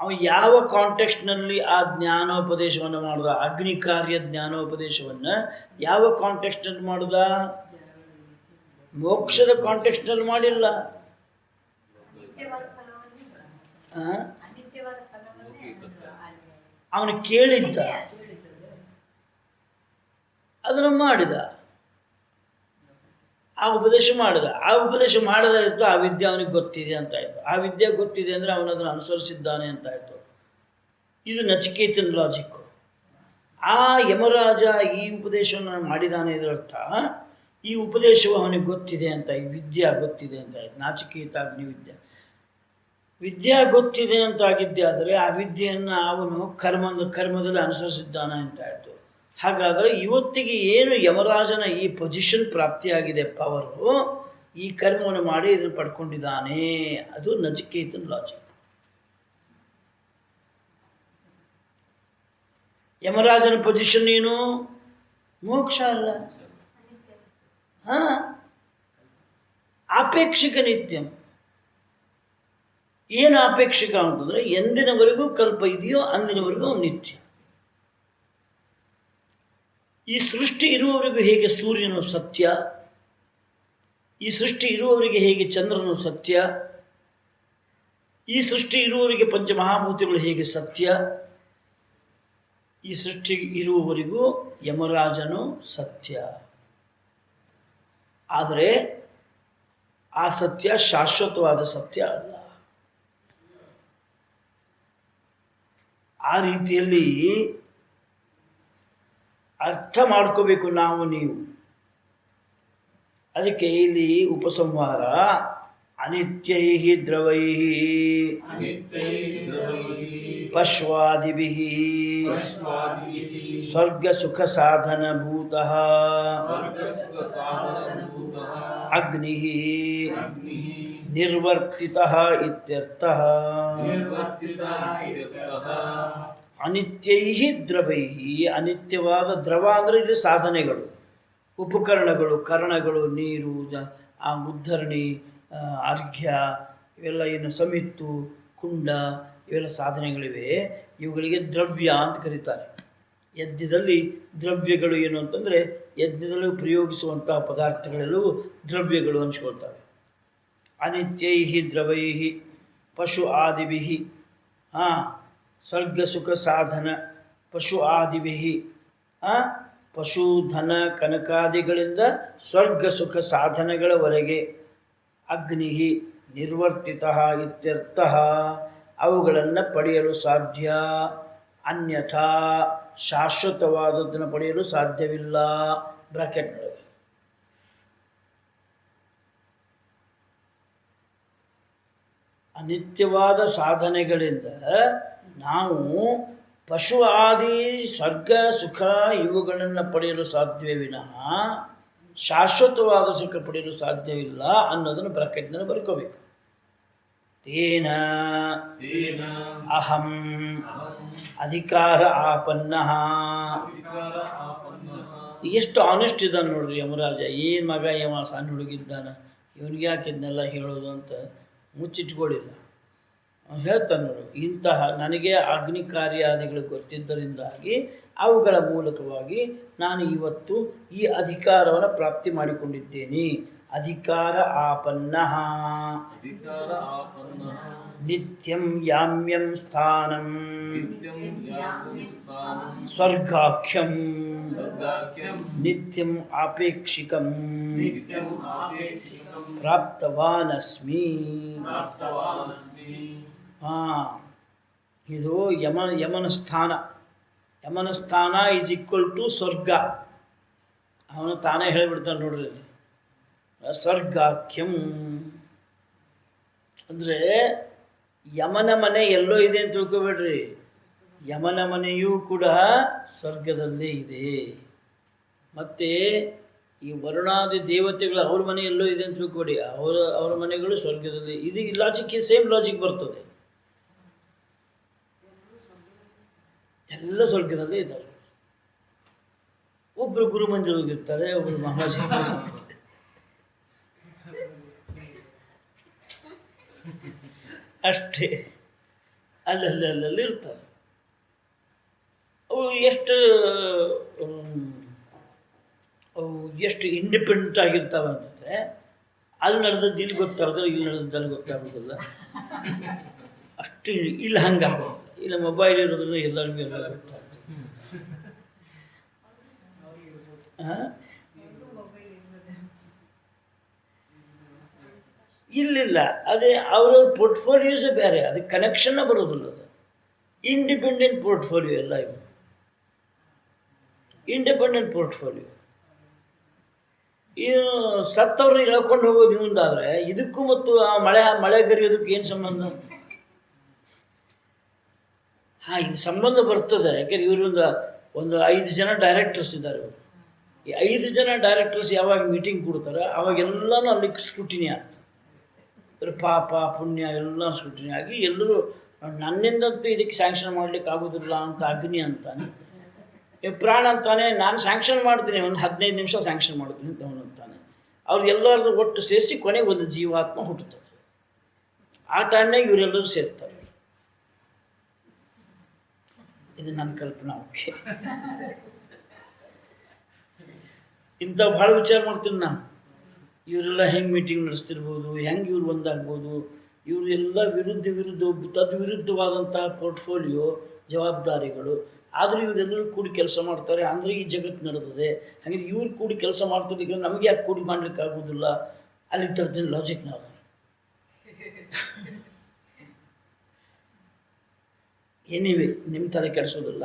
ಅವ ಯಾವ ಕಾಂಟೆಕ್ಸ್ಟ್ನಲ್ಲಿ ಆ ಜ್ಞಾನೋಪದೇಶವನ್ನು ಮಾಡುದ? ಅಗ್ನಿ ಕಾರ್ಯ ಜ್ಞಾನೋಪದೇಶವನ್ನು ಯಾವ ಕಾಂಟೆಕ್ಸ್ಟ್ನಲ್ಲಿ ಮಾಡುದ? ಮೋಕ್ಷದ ಕಾಂಟೆಕ್ಸ್ಟ್ನಲ್ಲಿ ಮಾಡಿಲ್ಲ. ಅವನು ಕೇಳಿದ್ದ, ಅದನ್ನು ಮಾಡಿದ, ಆ ಉಪದೇಶ ಮಾಡಿದ. ಆ ಉಪದೇಶ ಮಾಡದಾಯಿತು, ಆ ವಿದ್ಯೆ ಅವನಿಗೆ ಗೊತ್ತಿದೆ ಅಂತಾಯಿತು. ಆ ವಿದ್ಯೆ ಗೊತ್ತಿದೆ ಅಂದರೆ ಅವನು ಅದನ್ನು ಅನುಸರಿಸಿದ್ದಾನೆ ಅಂತಾಯಿತು. ಇದು ನಚಿಕೇತನ ಲಾಜಿಕ್ಕು. ಆ ಯಮರಾಜ ಈ ಉಪದೇಶವನ್ನು ಮಾಡಿದ್ದಾನೆ ಇದರರ್ಥ ಈ ಉಪದೇಶವು ಅವನಿಗೆ ಗೊತ್ತಿದೆ ಅಂತ, ಈ ವಿದ್ಯೆ ಗೊತ್ತಿದೆ ಅಂತ ಆಯ್ತು. ನಾಚಿಕೇತ ಅಗ್ನಿವಿದ್ಯೆ ವಿದ್ಯೆ ಗೊತ್ತಿದೆ ಅಂತ ಆಗಿದ್ದೆ ಆದರೆ ಆ ವಿದ್ಯೆಯನ್ನು ಅವನು ಕರ್ಮದಲ್ಲಿ ಅನುಸರಿಸಿದ್ದಾನೆ ಅಂತಾಯಿತು. ಹಾಗಾದರೆ ಇವತ್ತಿಗೆ ಏನು ಯಮರಾಜನ ಈ ಪೊಸಿಷನ್ ಪ್ರಾಪ್ತಿಯಾಗಿದೆ, ಪವರು, ಈ ಕರ್ಮವನ್ನು ಮಾಡಿ ಇದನ್ನು ಪಡ್ಕೊಂಡಿದ್ದಾನೆ. ಅದು ನಚಿಕೇತನ ಲಾಜಿಕ್. ಯಮರಾಜನ ಪೊಸಿಷನ್ ಏನು? ಮೋಕ್ಷ ಅಲ್ಲ, ಆಪೇಕ್ಷಿಕ ನಿತ್ಯಂ. ಏನು ಆಪೇಕ್ಷಿಕ ಅಂತಂದರೆ ಎಂದಿನವರೆಗೂ ಕಲ್ಪ ಇದೆಯೋ ಅಂದಿನವರೆಗೂ ನಿತ್ಯ. ಈ ಸೃಷ್ಟಿ ಇರುವವರೆಗೂ ಹೇಗೆ ಸೂರ್ಯನು ಸತ್ಯ, ಈ ಸೃಷ್ಟಿ ಇರುವವರಿಗೆ ಹೇಗೆ ಚಂದ್ರನು ಸತ್ಯ, ಈ ಸೃಷ್ಟಿ ಇರುವವರಿಗೆ ಪಂಚಮಹಾಭೂತಗಳು ಹೇಗೆ ಸತ್ಯ, ಈ ಸೃಷ್ಟಿ ಇರುವವರೆಗೂ ಯಮರಾಜನು ಸತ್ಯ. ಆದರೆ ಆ ಸತ್ಯ ಶಾಶ್ವತವಾದ ಸತ್ಯ ಅಲ್ಲ. ಆ ರೀತಿಯಲ್ಲಿ ಅರ್ಥ ಮಾಡ್ಕೋಬೇಕು ನಾವು ನೀವು. ಅದಕ್ಕೆ ಇಲ್ಲಿ ಉಪಸಂಹಾರ ಅನಿತ್ಯೈ ದ್ರವೈ ಪಶ್ವಾದಿಭಿ ಸ್ವರ್ಗ ಸುಖ ಸಾಧನಭೂತಃ ಅಗ್ನಿ ನಿರ್ವರ್ತಿತಃ ಇತ್ಯರ್ಥಃ. ಅನಿತ್ಯೈ ದ್ರವೈ, ಅನಿತ್ಯವಾದ ದ್ರವ ಅಂದರೆ ಇಲ್ಲಿ ಸಾಧನೆಗಳು, ಉಪಕರಣಗಳು, ಕರಣಗಳು, ನೀರು, ಆ ಉದ್ಧರಣಿ, ಅರ್ಘ್ಯ, ಇವೆಲ್ಲ ಏನು ಸಮಿತ್ತು, ಕುಂಡ, ಇವೆಲ್ಲ ಸಾಧನೆಗಳಿವೆ. ಇವುಗಳಿಗೆ ದ್ರವ್ಯ ಅಂತ ಕರೀತಾರೆ. ಯಜ್ಞದಲ್ಲಿ ದ್ರವ್ಯಗಳು ಏನು ಅಂತಂದರೆ ಯಜ್ಞದಲ್ಲಿ ಪ್ರಯೋಗಿಸುವಂತಹ ಪದಾರ್ಥಗಳೆಲ್ಲವೂ ದ್ರವ್ಯಗಳು ಅನಿಸ್ಕೊಳ್ತವೆ. ಅನಿತ್ಯೈ ದ್ರವೈ ಪಶು ಆದಿಭಿ, ಸ್ವರ್ಗ ಸುಖ ಸಾಧನ ಪಶು ಆದಿಭಿ, ಪಶು ಧನ ಕನಕಾದಿಗಳಿಂದ ಸ್ವರ್ಗ ಸುಖ ಸಾಧನಗಳವರೆಗೆ. ಅಗ್ನಿ ನಿರ್ವರ್ತಿತಃ ಇತ್ಯರ್ಥಃ, ಅವುಗಳನ್ನು ಪಡೆಯಲು ಸಾಧ್ಯ, ಅನ್ಯಥಾ ಶಾಶ್ವತವಾದದ್ದನ್ನು ಪಡೆಯಲು ಸಾಧ್ಯವಿಲ್ಲ. ಬ್ರಾಕೆಟ್ನೊಳಗೆ ಅನಿತ್ಯವಾದ ಸಾಧನೆಗಳಿಂದ ನಾವು ಪಶು ಆದಿ ಸ್ವರ್ಗ ಸುಖ ಇವುಗಳನ್ನು ಪಡೆಯಲು ಸಾಧ್ಯವೇ ವಿನಃ ಶಾಶ್ವತವಾದ ಸುಖ ಪಡೆಯಲು ಸಾಧ್ಯವಿಲ್ಲ ಅನ್ನೋದನ್ನು ಬ್ರಾಕೆಟ್ನಲ್ಲಿ ಬರ್ಕೋಬೇಕು. ತೇನ ಅಹಂ ಅಧಿಕಾರ ಆಪನ್ನ. ಎಷ್ಟು ಆನೆಸ್ಟ್ ಇದ್ದಾನೆ ನೋಡ್ರಿ ಯಮರಾಜ. ಏನು ಮಗ ಯಮ, ಸಣ್ಣ ಹುಡುಗಿದ್ದಾನ, ಇವನಿಗೆ ಯಾಕೆ ಇದನ್ನೆಲ್ಲ ಹೇಳೋದು ಅಂತ ಮುಚ್ಚಿಟ್ಕೊಳ್ಳಿಲ್ಲ. ಅವನು ಹೇಳ್ತಾನೆ ನೋಡು, ಇಂತಹ ನನಗೆ ಅಗ್ನಿ ಕಾರ್ಯಾದಿಗಳು ಗೊತ್ತಿದ್ದರಿಂದಾಗಿ ಅವುಗಳ ಮೂಲಕವಾಗಿ ನಾನು ಇವತ್ತು ಈ ಅಧಿಕಾರವನ್ನು ಪ್ರಾಪ್ತಿ ಮಾಡಿಕೊಂಡಿದ್ದೇನೆ. ಅಧಿಕಾರ ಆಪನ್ನ ನಿತ್ಯಂ ಯಾಮ್ಯಂ ಸ್ಥಾನಂ ಸ್ವರ್ಗಾಖ್ಯಂ ನಿತ್ಯಂ ಆಪೇಕ್ಷಿಕಂ ಪ್ರಾಪ್ತವಾನಸ್ಮಿ. ಇದು ಯಮನ ಸ್ಥಾನ. ಯಮನ ಸ್ಥಾನ ಈಸ್ ಈಕ್ವಲ್ ಟು ಸ್ವರ್ಗ. ಅವನು ತಾನೇ ಹೇಳಿಬಿಡ್ತಾನೆ ನೋಡ್ರಿ ಅಲ್ಲಿ, ಸ್ವರ್ಗಾಖ್ಯಂ ಅಂದರೆ ಯಮನ ಮನೆ ಎಲ್ಲೋ ಇದೆ ಅಂತ ತಿಳ್ಕೊಬೇಡ್ರಿ. ಯಮನ ಮನೆಯೂ ಕೂಡ ಸ್ವರ್ಗದಲ್ಲೇ ಇದೆ. ಮತ್ತು ಈ ವರುಣಾದಿ ದೇವತೆಗಳು ಅವ್ರ ಮನೆ ಎಲ್ಲೋ ಇದೆ ಅಂತ ತಿಳ್ಕೊಡಿ, ಅವರ ಮನೆಗಳು ಸ್ವರ್ಗದಲ್ಲಿ. ಇದು ಲಾಜಿಕ್ ಸೇಮ್ ಲಾಜಿಕ್ ಬರ್ತದೆ. ಎಲ್ಲ ಸ್ವರ್ಗದಲ್ಲೇ ಇದ್ದಾರೆ. ಒಬ್ಬರು ಗುರುಮಂದಿರ ಹೋಗಿರ್ತಾರೆ, ಒಬ್ಬರು ಮಹಾಜಿ ಅಷ್ಟೇ, ಅಲ್ಲಲ್ಲಿ ಇರ್ತಾರೆ. ಅವು ಎಷ್ಟು ಇಂಡಿಪೆಂಡೆಂಟ್ ಆಗಿರ್ತಾವೆ ಅಂತಂದರೆ ಅಲ್ಲಿ ನಡೆದದ್ದು ಇಲ್ಲಿ ಗೊತ್ತಾಗೋದು, ಇಲ್ಲಿ ನಡೆದದ್ದು ಅಲ್ಲಿ ಗೊತ್ತಾಗೋದಿಲ್ಲ. ಅಷ್ಟು ಇಲ್ಲಿ ಹಂಗಾಗೋದಿಲ್ಲ. ಇಲ್ಲ ಮೊಬೈಲ್ ಇರೋದ್ರಿಂದ ಎಲ್ಲರಿಗೂ ಎಲ್ಲ ಗೊತ್ತಾಗ್ತದೆ. ಹಾಂ, ಇಲ್ಲಿಲ್ಲ, ಅದೇ ಅವ್ರವ್ರ ಪೋರ್ಟ್ಫೋಲಿಯೋಸೇ ಬೇರೆ, ಅದಕ್ಕೆ ಕನೆಕ್ಷನ್ನ ಬರೋದಿಲ್ಲ. ಅದು ಇಂಡಿಪೆಂಡೆಂಟ್ ಪೋರ್ಟ್ಫೋಲಿಯೋ ಎಲ್ಲ ಇವು, ಇಂಡಿಪೆಂಡೆಂಟ್ ಪೋರ್ಟ್ಫೋಲಿಯೋ. ಇನ್ನು ಸತ್ತವ್ರು ಹೇಳ್ಕೊಂಡು ಹೋಗೋದು ಇವಂದಾದರೆ ಇದಕ್ಕೂ ಮತ್ತು ಆ ಮಳೆ ಗರಿಯೋದಕ್ಕೆ ಏನು ಸಂಬಂಧ? ಹಾಂ, ಇದು ಸಂಬಂಧ ಬರ್ತದೆ. ಯಾಕೆಂದ್ರೆ ಇವರಿಂದ ಒಂದು 5 ಜನ ಡೈರೆಕ್ಟರ್ಸ್ ಇದ್ದಾರೆ. ಇವರು ಈ 5 ಜನ ಡೈರೆಕ್ಟರ್ಸ್ ಯಾವಾಗ ಮೀಟಿಂಗ್ ಕೊಡ್ತಾರೆ ಅವಾಗೆಲ್ಲನೂ ಅಲ್ಲಿ ಸ್ಕ್ರೂಟಿನಿ ಆಗ್ತದೆ. ಪಾಪ ಪುಣ್ಯ ಎಲ್ಲ ಸ್ಕ್ರೂಟಿನಿ ಆಗಿ ಎಲ್ಲರೂ ನನ್ನಿಂದಂತೂ ಇದಕ್ಕೆ ಸ್ಯಾಂಕ್ಷನ್ ಮಾಡಲಿಕ್ಕೆ ಆಗೋದಿಲ್ಲ ಅಂತ ಅಗ್ನಿ ಅಂತಾನೆ, ಪ್ರಾಣ ಅಂತಾನೆ ನಾನು ಸ್ಯಾಂಕ್ಷನ್ ಮಾಡ್ತೀನಿ, ಒಂದು 15 ನಿಮಿಷ ಸ್ಯಾಂಕ್ಷನ್ ಮಾಡ್ತೀನಿ ಅಂತ ಅವನು ಅಂತಾನೆ. ಅವ್ರು ಎಲ್ಲರದ್ದು ಒಟ್ಟು ಸೇರಿಸಿ ಕೊನೆಗೆ ಒಂದು ಜೀವಾತ್ಮ ಹುಟ್ಟುತ್ತದೆ. ಆ ಟೈಮ್ನಾಗ ಇವರೆಲ್ಲರೂ ಸೇರ್ತಾರೆ. ಇದು ನನ್ನ ಕಲ್ಪನಾ. ಓಕೆ, ಇಂಥ ಭಾಳ ವಿಚಾರ ಮಾಡ್ತೀನಿ ನಾನು. ಇವರೆಲ್ಲ ಹೆಂಗೆ ಮೀಟಿಂಗ್ ನಡೆಸ್ತಿರ್ಬೋದು, ಹೆಂಗೆ ಇವ್ರು ಒಂದಾಗ್ಬೋದು, ಇವರು ಎಲ್ಲ ವಿರುದ್ಧ ತದ್ವಿರುದ್ಧವಾದಂತಹ ಪೋರ್ಟ್ಫೋಲಿಯೋ ಜವಾಬ್ದಾರಿಗಳು. ಆದರೆ ಇವರೆಲ್ಲರೂ ಕೂಡಿ ಕೆಲಸ ಮಾಡ್ತಾರೆ ಅಂದರೆ ಈ ಜಗತ್ತು ನಡೆದಿದೆ. ಹಾಗೆ ಇವ್ರು ಕೂಡಿ ಕೆಲಸ ಮಾಡ್ತಿದ್ದಕ್ಕೆ ನಮಗೆ ಯಾಕೆ ಕೂಡಿ ಮಾಡ್ಲಿಕ್ಕೆ ಆಗೋದಿಲ್ಲ? ಅಲ್ಲಿ ತರ್ತೀನಿ ಲಾಜಿಕ್ ನಾವು. ಏನಿವೆ ನಿಮ್ಮ ತಲೆ ಕೆಡಿಸೋದಿಲ್ಲ,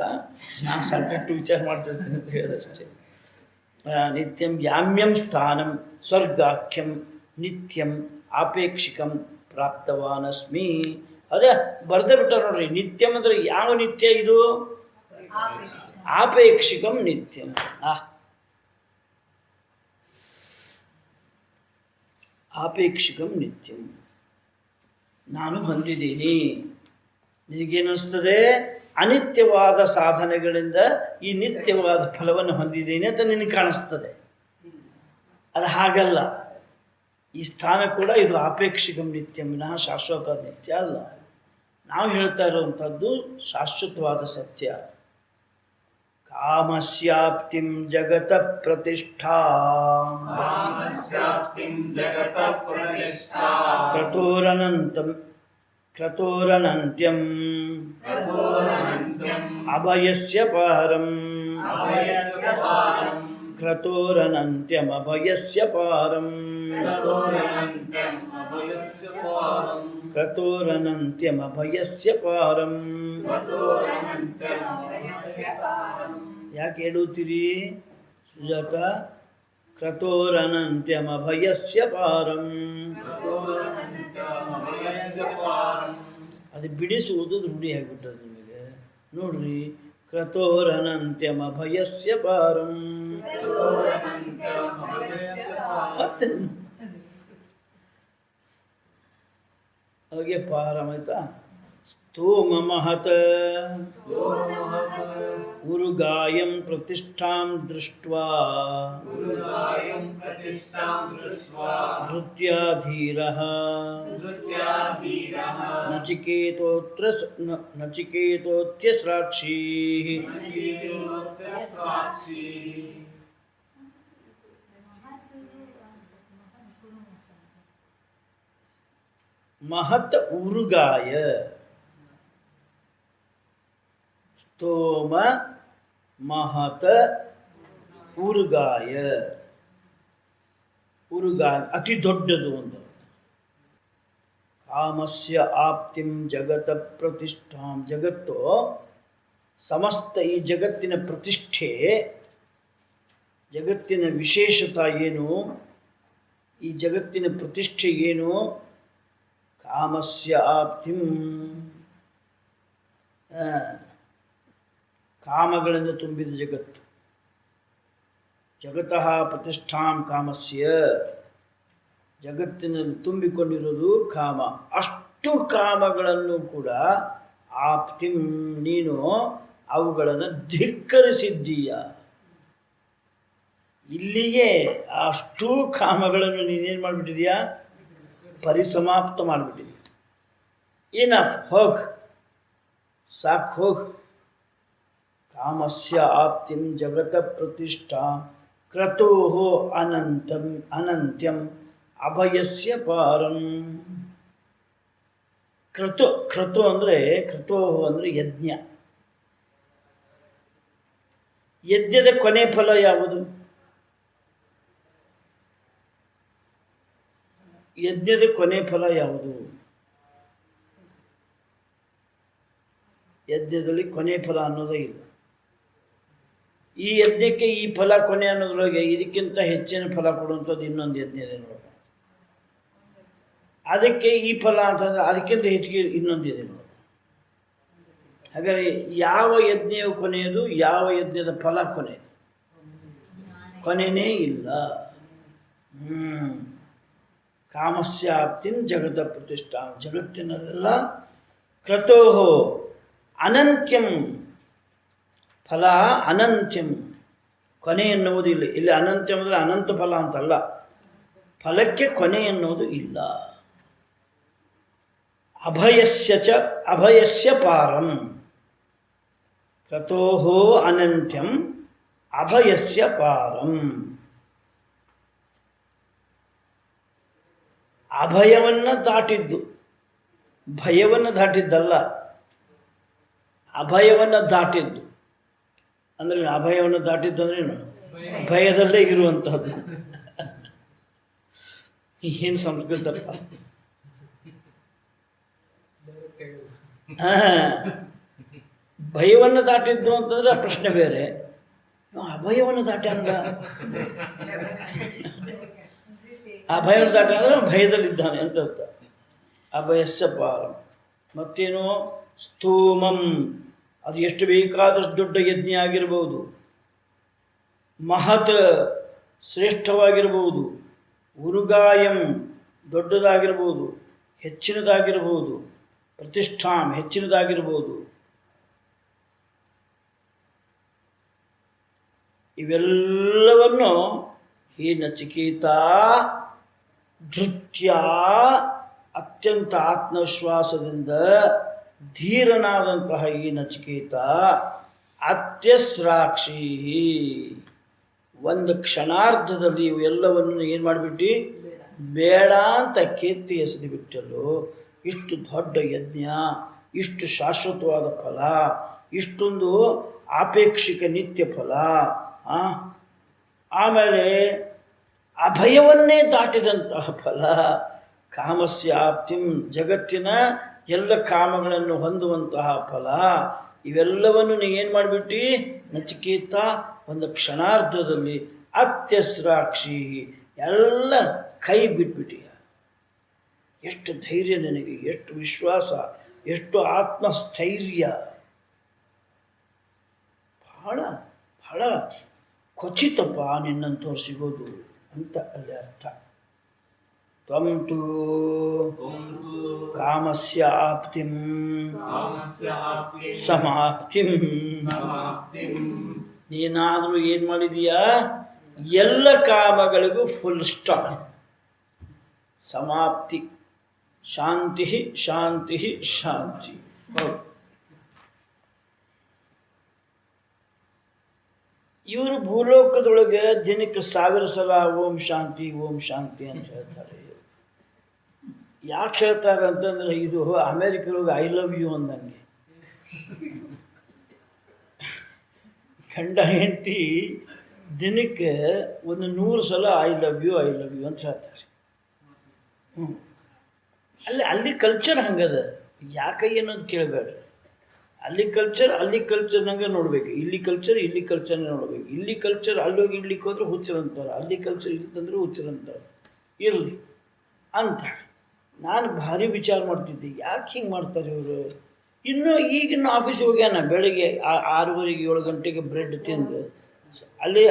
ನಾನು ಸಾಕಷ್ಟು ವಿಚಾರ ಮಾಡ್ತಿರ್ತೀನಿ ಅಂತ ಹೇಳೋದಷ್ಟೇ. ನಿತ್ಯಂ ಯಾಮ್ಯಂ ಸ್ಥಾನಂ ಸ್ವರ್ಗಾಖ್ಯಂ ನಿತ್ಯಂ ಆಪೇಕ್ಷಿಕಂ ಪ್ರಾಪ್ತವಾನಸ್ಮಿ. ಅದೇ ಬರ್ದೇ ಬಿಟ್ಟಾರ ನೋಡ್ರಿ. ನಿತ್ಯಂ ಅಂದರೆ ಯಾವ ನಿತ್ಯ ಇದು? ಆಪೇಕ್ಷಿಕಂ ನಿತ್ಯಂ. ಆಪೇಕ್ಷಿಕಂ ನಿತ್ಯಂ. ನಾನು ಬಂದಿದ್ದೀನಿ. ನಿನಗೇನಿಸ್ತದೆ? ಅನಿತ್ಯವಾದ ಸಾಧನೆಗಳಿಂದ ಈ ನಿತ್ಯವಾದ ಫಲವನ್ನು ಹೊಂದಿದ್ದೇನೆ ಅಂತ ನಿನಗೆ ಕಾಣಿಸ್ತದೆ. ಅದು ಹಾಗಲ್ಲ. ಈ ಸ್ಥಾನ ಕೂಡ ಇದು ಆಪೇಕ್ಷಿಕಂ ನಿತ್ಯಂ ವಿನಃ ಶಾಶ್ವತ ನಿತ್ಯ ಅಲ್ಲ. ನಾವು ಹೇಳ್ತಾ ಇರುವಂಥದ್ದು ಶಾಶ್ವತವಾದ ಸತ್ಯ. ಕಾಮಸ್ಯಾಪ್ತಿಂ ಜಗತ ಪ್ರತಿಷ್ಠಾ ಕ್ರತೋರನಂತ್ಯಂ ಅಭಯಸ್ಯ ಪಾರಂ ಕ್ರತೋರನಂತ್ಯಂ ಅಭಯಸ್ಯ ಪಾರಂ ಕ್ರತೋರನಂತ್ಯಂ ಅಭಯಸ್ಯ ಪಾರಂ. ಯಾಕೆ ಹೇಳುತ್ತೀರಿ ಸುಜಾತ? ಕ್ರತೋರನಂತ್ಯಂ ಅಭಯಸ್ಯ ಪಾರಂ. ಅದು ಬಿಡಿಸುವುದು ರೂಢಿ ಆಗಿಬಿಟ್ಟದು ನಿಮಗೆ. ನೋಡ್ರಿ, ಕ್ರತೋರನಂತ್ಯಂ ಅಭಯಸ್ಯ ಪಾರಂ. ಮತ್ತೆ ಹಾಗೆ ಪಾರಂ ಆಯ್ತಾ. ಸ್ತೋಮ ಮಹತ್ ಉರುಗಾಯಂ ಪ್ರತಿಷ್ಠಾಂ ದೃಷ್ಟ್ವಾ ಧೃತ್ಯಾಧೀರಃ ನಚಿಕೇತೋತ್ಯ ಸಾಕ್ಷಿ. ಮಹತ್ ಉರುಗಾಯ. ಸ್ತೋಮ ಮಹತ ಉರುಗಾಯ. ಉರುಗಾಯ ಅತಿ ದೊಡ್ಡದು ಅಂತ. ಕಾಮಸ್ಯ ಆಪ್ತಿಂ ಜಗತ ಪ್ರತಿಷ್ಠಾಂ. ಜಗತ್ತು ಸಮಸ್ತ ಈ ಜಗತ್ತಿನ ಪ್ರತಿಷ್ಠೆ, ಜಗತ್ತಿನ ವಿಶೇಷತೆ ಏನು, ಈ ಜಗತ್ತಿನ ಪ್ರತಿಷ್ಠೆ ಏನು? ಕಾಮಸ್ಯ ಆಪ್ತಿಂ, ಕಾಮಗಳಿಂದ ತುಂಬಿದ ಜಗತ್ತು. ಜಗತಃ ಪ್ರತಿಷ್ಠಾಂ ಕಾಮಸ್ಯ. ಜಗತ್ತಿನಲ್ಲಿ ತುಂಬಿಕೊಂಡಿರೋದು ಕಾಮ. ಅಷ್ಟು ಕಾಮಗಳನ್ನು ಕೂಡ ಆಪ್ತಿಂ, ನೀನು ಅವುಗಳನ್ನು ಧಿಕ್ಕರಿಸಿದ್ದೀಯ. ಇಲ್ಲಿಗೆ ಅಷ್ಟು ಕಾಮಗಳನ್ನು ನೀನೇನು ಮಾಡಿಬಿಟ್ಟಿದೀಯಾ? ಪರಿಸಮಾಪ್ತ ಮಾಡಿಬಿಟ್ಟಿದೀಯ. ಇನಫ್, ಹೋಗ್, ಸಾಕು, ಹೋಗ್. ಕಾಮಸ್ಯ ಆಪ್ತಿಂ ಜಗತ ಪ್ರತಿಷ್ಠಾ ಕ್ರತೋ ಅನಂತ್ಯಂ ಅಭಯಸ್ಯ ಪಾರಂ. ಕ್ರತು ಅಂದರೆ ಕ್ರತೋಹು ಅಂದರೆ ಯಜ್ಞ. ಯಜ್ಞದ ಕೊನೆ ಫಲ ಯಾವುದು? ಯಜ್ಞದ ಕೊನೆ ಫಲ ಯಾವುದು? ಯಜ್ಞದಲ್ಲಿ ಕೊನೆ ಫಲ ಅನ್ನೋದೇ ಇಲ್ಲ. ಈ ಯಜ್ಞಕ್ಕೆ ಈ ಫಲ ಕೊನೆ ಅನ್ನೋದ್ರೊಳಗೆ ಇದಕ್ಕಿಂತ ಹೆಚ್ಚಿನ ಫಲ ಕೊಡುವಂಥದ್ದು ಇನ್ನೊಂದು ಯಜ್ಞ ಇದೆ ನೋಡಿ. ಅದಕ್ಕೆ ಈ ಫಲ ಅಂತಂದ್ರೆ ಅದಕ್ಕಿಂತ ಹೆಚ್ಚಿಗೆ ಇನ್ನೊಂದಿದೆ ನೋಡಿ. ಹಾಗಾದರೆ ಯಾವ ಯಜ್ಞವು ಕೊನೆಯದು, ಯಾವ ಯಜ್ಞದ ಫಲ ಕೊನೆಯದು? ಕೊನೆಯೇ ಇಲ್ಲ. ಕಾಮಸ್ಯಾಪ್ತಿನ್ ಜಗದ ಪ್ರತಿಷ್ಠಾ. ಜಗತ್ತಿನಲ್ಲೆಲ್ಲ ಕ್ರತೋಹೋ ಅನಂತ್ಯಂ ಫಲ, ಅನಂತ್ಯಂ ಕೊನೆ ಎನ್ನುವುದು ಇಲ್ಲ. ಇಲ್ಲಿ ಅನಂತ್ಯಂ ಅಂದರೆ ಅನಂತ ಫಲ ಅಂತಲ್ಲ, ಫಲಕ್ಕೆ ಕೊನೆ ಎನ್ನುವುದು ಇಲ್ಲ. ಅಭಯಸ್ಯ ಚ ಅಭಯಸ್ಯ ಪಾರಂ. ಕ್ರತೋಹೋ ಅನಂತ್ಯಂ ಅಭಯಸ್ಯ ಪಾರಂ. ಅಭಯವನ್ನು ದಾಟಿದ್ದು, ಭಯವನ್ನು ದಾಟಿದ್ದಲ್ಲ, ಅಭಯವನ್ನು ದಾಟಿದ್ದು. ಅಂದರೆ ಅಭಯವನ್ನು ದಾಟಿದ್ದು ಅಂದ್ರೇನು? ಭಯದಲ್ಲೇ ಇರುವಂಥದ್ದು. ಏನು ಸಂಸ್ಕೃತಪ್ಪ. ಭಯವನ್ನು ದಾಟಿದ್ದು ಅಂತಂದ್ರೆ ಆ ಪ್ರಶ್ನೆ ಬೇರೆ. ಅಭಯವನ್ನು ದಾಟಿ ಅಂದ, ಆ ಭಯವನ್ನು ದಾಟಿ ಅಂದರೆ ಭಯದಲ್ಲಿದ್ದಾನೆ ಅಂತ ಅರ್ಥ. ಅಭಯಸ್ಯ ಪಾರ. ಮತ್ತೇನು? ಸ್ತೂಮಂ, ಅದು ಎಷ್ಟು ಬೇಕಾದಷ್ಟು ದೊಡ್ಡ ಯಜ್ಞ ಆಗಿರ್ಬೋದು, ಮಹತ್ ಶ್ರೇಷ್ಠವಾಗಿರ್ಬೋದು, ಉರುಗಾಯಂ ದೊಡ್ಡದಾಗಿರ್ಬೋದು, ಹೆಚ್ಚಿನದಾಗಿರ್ಬೋದು, ಪ್ರತಿಷ್ಠಾಂ ಹೆಚ್ಚಿನದಾಗಿರ್ಬೋದು, ಇವೆಲ್ಲವನ್ನು ಈ ನಚಿಕೇತ ಧೃತ್ಯ ಅತ್ಯಂತ ಆತ್ಮವಿಶ್ವಾಸದಿಂದ ಧೀರನಾದಂತಹ ಈ ನಚಿಕೇತ ಅತ್ಯಸ್ರಾಕ್ಷಿ ಒಂದು ಕ್ಷಣಾರ್ಧದಲ್ಲಿ ಇವೆಲ್ಲವನ್ನು ಏನು ಮಾಡಿಬಿಟ್ಟು ಬೇಡ ಅಂತ ಕೆತ್ತಿ ಎಸೆದು ಬಿಟ್ಟಲು. ಇಷ್ಟು ದೊಡ್ಡ ಯಜ್ಞ, ಇಷ್ಟು ಶಾಶ್ವತವಾದ ಫಲ, ಇಷ್ಟೊಂದು ಆಪೇಕ್ಷಿಕ ನಿತ್ಯ ಫಲ, ಆಮೇಲೆ ಅಭಯವನ್ನೇ ದಾಟಿದಂತಹ ಫಲ, ಕಾಮಸ್ಯಾಪ್ತಿಂ ಜಗತ್ತಿನ ಎಲ್ಲ ಕಾಮಗಳನ್ನು ಹೊಂದುವಂತಹ ಫಲ, ಇವೆಲ್ಲವನ್ನು ನೀ ಏನು ಮಾಡಿಬಿಟ್ಟು ನಚಿಕೇತ ಒಂದು ಕ್ಷಣಾರ್ಧದಲ್ಲಿ ಅತ್ಯಸ್ರಾಕ್ಷಿ ಎಲ್ಲ ಕೈ ಬಿಟ್ಬಿಟ್ಟಿಯ. ಎಷ್ಟು ಧೈರ್ಯ ನನಗೆ, ಎಷ್ಟು ವಿಶ್ವಾಸ, ಎಷ್ಟು ಆತ್ಮಸ್ಥೈರ್ಯ. ಬಹಳ ಬಹಳ ಖಚಿತಪ್ಪ ನಿನ್ನಂಥವ್ರು ಸಿಗೋದು ಅಂತ ಅಲ್ಲಿ ಅರ್ಥ. ತ್ವಂತು ಕಾಮಸ್ಯ ಆಪ್ತಿಂ ಸಮಾಪ್ತಿಂ. ನೀನಾದರೂ ಏನು ಮಾಡಿದೀಯಾ? ಎಲ್ಲ ಕಾಮಗಳಿಗೂ ಫುಲ್ ಸ್ಟಾಪ್, ಸಮಾಪ್ತಿ. ಶಾಂತಿ ಶಾಂತಿ ಶಾಂತಿ. ಹೌದು, ಇವರು ಭೂಲೋಕದೊಳಗೆ ದಿನಕ್ಕೆ 1000 ಸಲ ಓಂ ಶಾಂತಿ ಓಂ ಶಾಂತಿ ಅಂತ ಹೇಳ್ತಾರೆ. ಯಾಕೆ ಹೇಳ್ತಾರೆ ಅಂತಂದ್ರೆ ಇದು ಅಮೇರಿಕದೊಳಗೆ ಐ ಲವ್ ಯು ಅಂದಂಗೆ. ಗಂಡ ಹೆಂಡತಿ ದಿನಕ್ಕೆ 100 ಸಲ ಐ ಲವ್ ಯು ಅಂತ ಹೇಳ್ತಾರೆ. ಅಲ್ಲಿ ಕಲ್ಚರ್ ಹಂಗದ. ಯಾಕೆ ಅನ್ನೋದು ಕೇಳಬೇಡ್ರಿ. ಅಲ್ಲಿ ಕಲ್ಚರ್ನಂಗೆ ನೋಡ್ಬೇಕು, ಇಲ್ಲಿ ಕಲ್ಚರ್ನೇ ನೋಡ್ಬೇಕು. ಇಲ್ಲಿ ಕಲ್ಚರ್ ಅಲ್ಲೋಗಿ ಇಡ್ಲಿಕ್ಕೆ ಹೋದ್ರೆ ಹುಚ್ಚರಂತಾರೆ, ಅಲ್ಲಿ ಕಲ್ಚರ್ ಇಲ್ಲಿ ತಂದ್ರೆ ಹುಚ್ಚರಂತಾರೆ. ಇರಲಿ ಅಂತ ನಾನು ಭಾರಿ ವಿಚಾರ ಮಾಡ್ತಿದ್ದೆ, ಯಾಕೆ ಹಿಂಗೆ ಮಾಡ್ತಾರೆ ಇವರು. ಈಗಿನ್ನೂ ಆಫೀಸಿಗೆ ಹೋಗ್ಯಾನ, ಬೆಳಗ್ಗೆ 6:30 7 ಗಂಟೆಗೆ ಬ್ರೆಡ್ ತಿಂದು ಅಲ್ಲಿ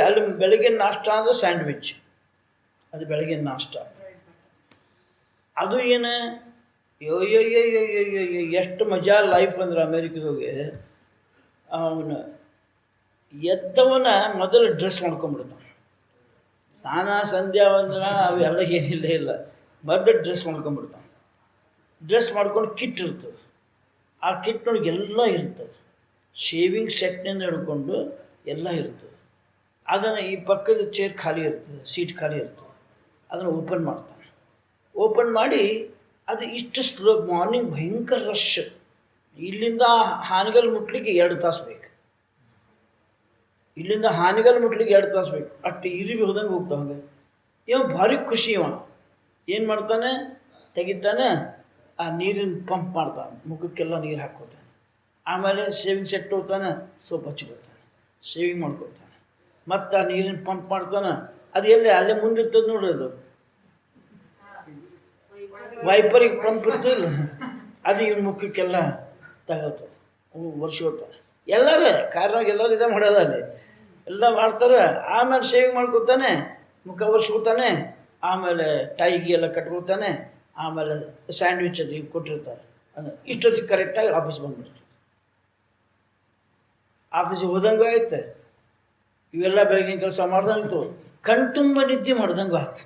ಬೆಳಗ್ಗೆ ನಾಷ್ಟ ಅಂದರೆ ಸ್ಯಾಂಡ್ವಿಚ್, ಅದು ಬೆಳಗ್ಗೆ ನಾಷ್ಟ. ಅದು ಏನು ಎಷ್ಟು ಮಜಾ ಲೈಫ್ ಅಂದ್ರೆ ಅಮೇರಿಕದೋಗೆ ಅವನು ಎದ್ದವನ ಮೊದಲು ಡ್ರೆಸ್ ಮಾಡ್ಕೊಂಬಿಡ್ತಾನೆ. ಸ್ನಾನ ಸಂಧ್ಯಾ ವಂದನ ಅವೆಲ್ಲ ಇಲ್ಲ, ಮೊದಲು ಡ್ರೆಸ್ ಮಾಡ್ಕೊಂಬಿಡ್ತಾನೆ. ಡ್ರೆಸ್ ಮಾಡ್ಕೊಂಡು ಕಿಟ್ ಇರ್ತದೆ, ಆ ಕಿಟ್ನೊಳಗೆ ಎಲ್ಲ ಇರ್ತದೆ, ಶೇವಿಂಗ್ ಸೆಟ್ನಿಂದ ಹಿಡ್ಕೊಂಡು ಎಲ್ಲ ಇರ್ತದೆ. ಅದನ್ನು ಈ ಪಕ್ಕದ ಚೇರ್ ಖಾಲಿ ಇರ್ತದೆ, ಸೀಟ್ ಖಾಲಿ ಇರ್ತದೆ, ಅದನ್ನು ಓಪನ್ ಮಾಡ್ತಾನೆ. ಓಪನ್ ಮಾಡಿ ಅದು ಇಷ್ಟು ಸ್ಲೋ ಮಾರ್ನಿಂಗ್ ಭಯಂಕರ ರಶ್. ಇಲ್ಲಿಂದ ಹಾನಗಲ್ ಮುಟ್ಲಿಕ್ಕೆ 2 ತಾಸು ಬೇಕು. ಇಲ್ಲಿಂದ ಹಾನಗಲ್ ಮುಟ್ಲಿಕ್ಕೆ 2 ತಾಸು ಬೇಕು. ಅಷ್ಟು ಇರಿವಿ ಹೋದಂಗೆ ಹೋಗ್ತಾವೆ. ಇವ ಭಾರಿ ಖುಷಿ. ಇವ ಏನು ಮಾಡ್ತಾನೆ, ತೆಗಿತಾನೆ, ಆ ನೀರಿನ ಪಂಪ್ ಮಾಡ್ತಾನೆ, ಮುಖಕ್ಕೆಲ್ಲ ನೀರು ಹಾಕ್ಕೋತಾನೆ. ಆಮೇಲೆ ಶೇವಿಂಗ್ ಸೆಟ್ ಹೋಗ್ತಾನೆ, ಸೋಪ್ ಹಚ್ಕೋತಾನೆ, ಶೇವಿಂಗ್ ಮಾಡ್ಕೋತಾನೆ. ಮತ್ತು ಆ ನೀರಿನ ಪಂಪ್ ಮಾಡ್ತಾನೆ. ಅದು ಎಲ್ಲಿ ಅಲ್ಲೇ ಮುಂದಿರ್ತದೆ ನೋಡ್ರಿ, ಅದು ವೈಪರಿಗೆ ಪಂಪ್ ಇರ್ತದಿಲ್ಲ, ಅದು ಇವನ ಮುಖಕ್ಕೆಲ್ಲ ತಗೋತದೆ, ವರ್ಷೋತಾನೆ. ಎಲ್ಲರೇ ಕಾರ್ನಾಗ ಎಲ್ಲರೂ ಇದೇ ಮಾಡೋದು, ಅಲ್ಲಿ ಎಲ್ಲ ಮಾಡ್ತಾರೆ. ಆಮೇಲೆ ಶೇವಿಂಗ್ ಮಾಡ್ಕೋತಾನೆ, ಮುಖ ಒರೆಸ್ಕೋತಾನೆ, ಆಮೇಲೆ ಟೈಗಿ ಎಲ್ಲ ಕಟ್ಕೋತಾನೆ, ಆಮೇಲೆ ಸ್ಯಾಂಡ್ವಿಚ್ ಅದು ಈಗ ಕೊಟ್ಟಿರ್ತಾರೆ, ಅದು ಇಷ್ಟೊತ್ತಿಗೆ ಕರೆಕ್ಟಾಗಿ ಆಫೀಸ್ ಬಂದ್ಬಿಡ್ತದೆ. ಆಫೀಸಿಗೆ ಹೋದಂಗೆ ಆಯ್ತು, ಇವೆಲ್ಲ ಬೆಳಗಿನ ಕೆಲಸ ಮಾಡ್ದಂಗಿತ್ತು, ಕಣ್ತುಂಬ ನಿದ್ದೆ ಮಾಡ್ದಂಗೆ ಆಯ್ತು.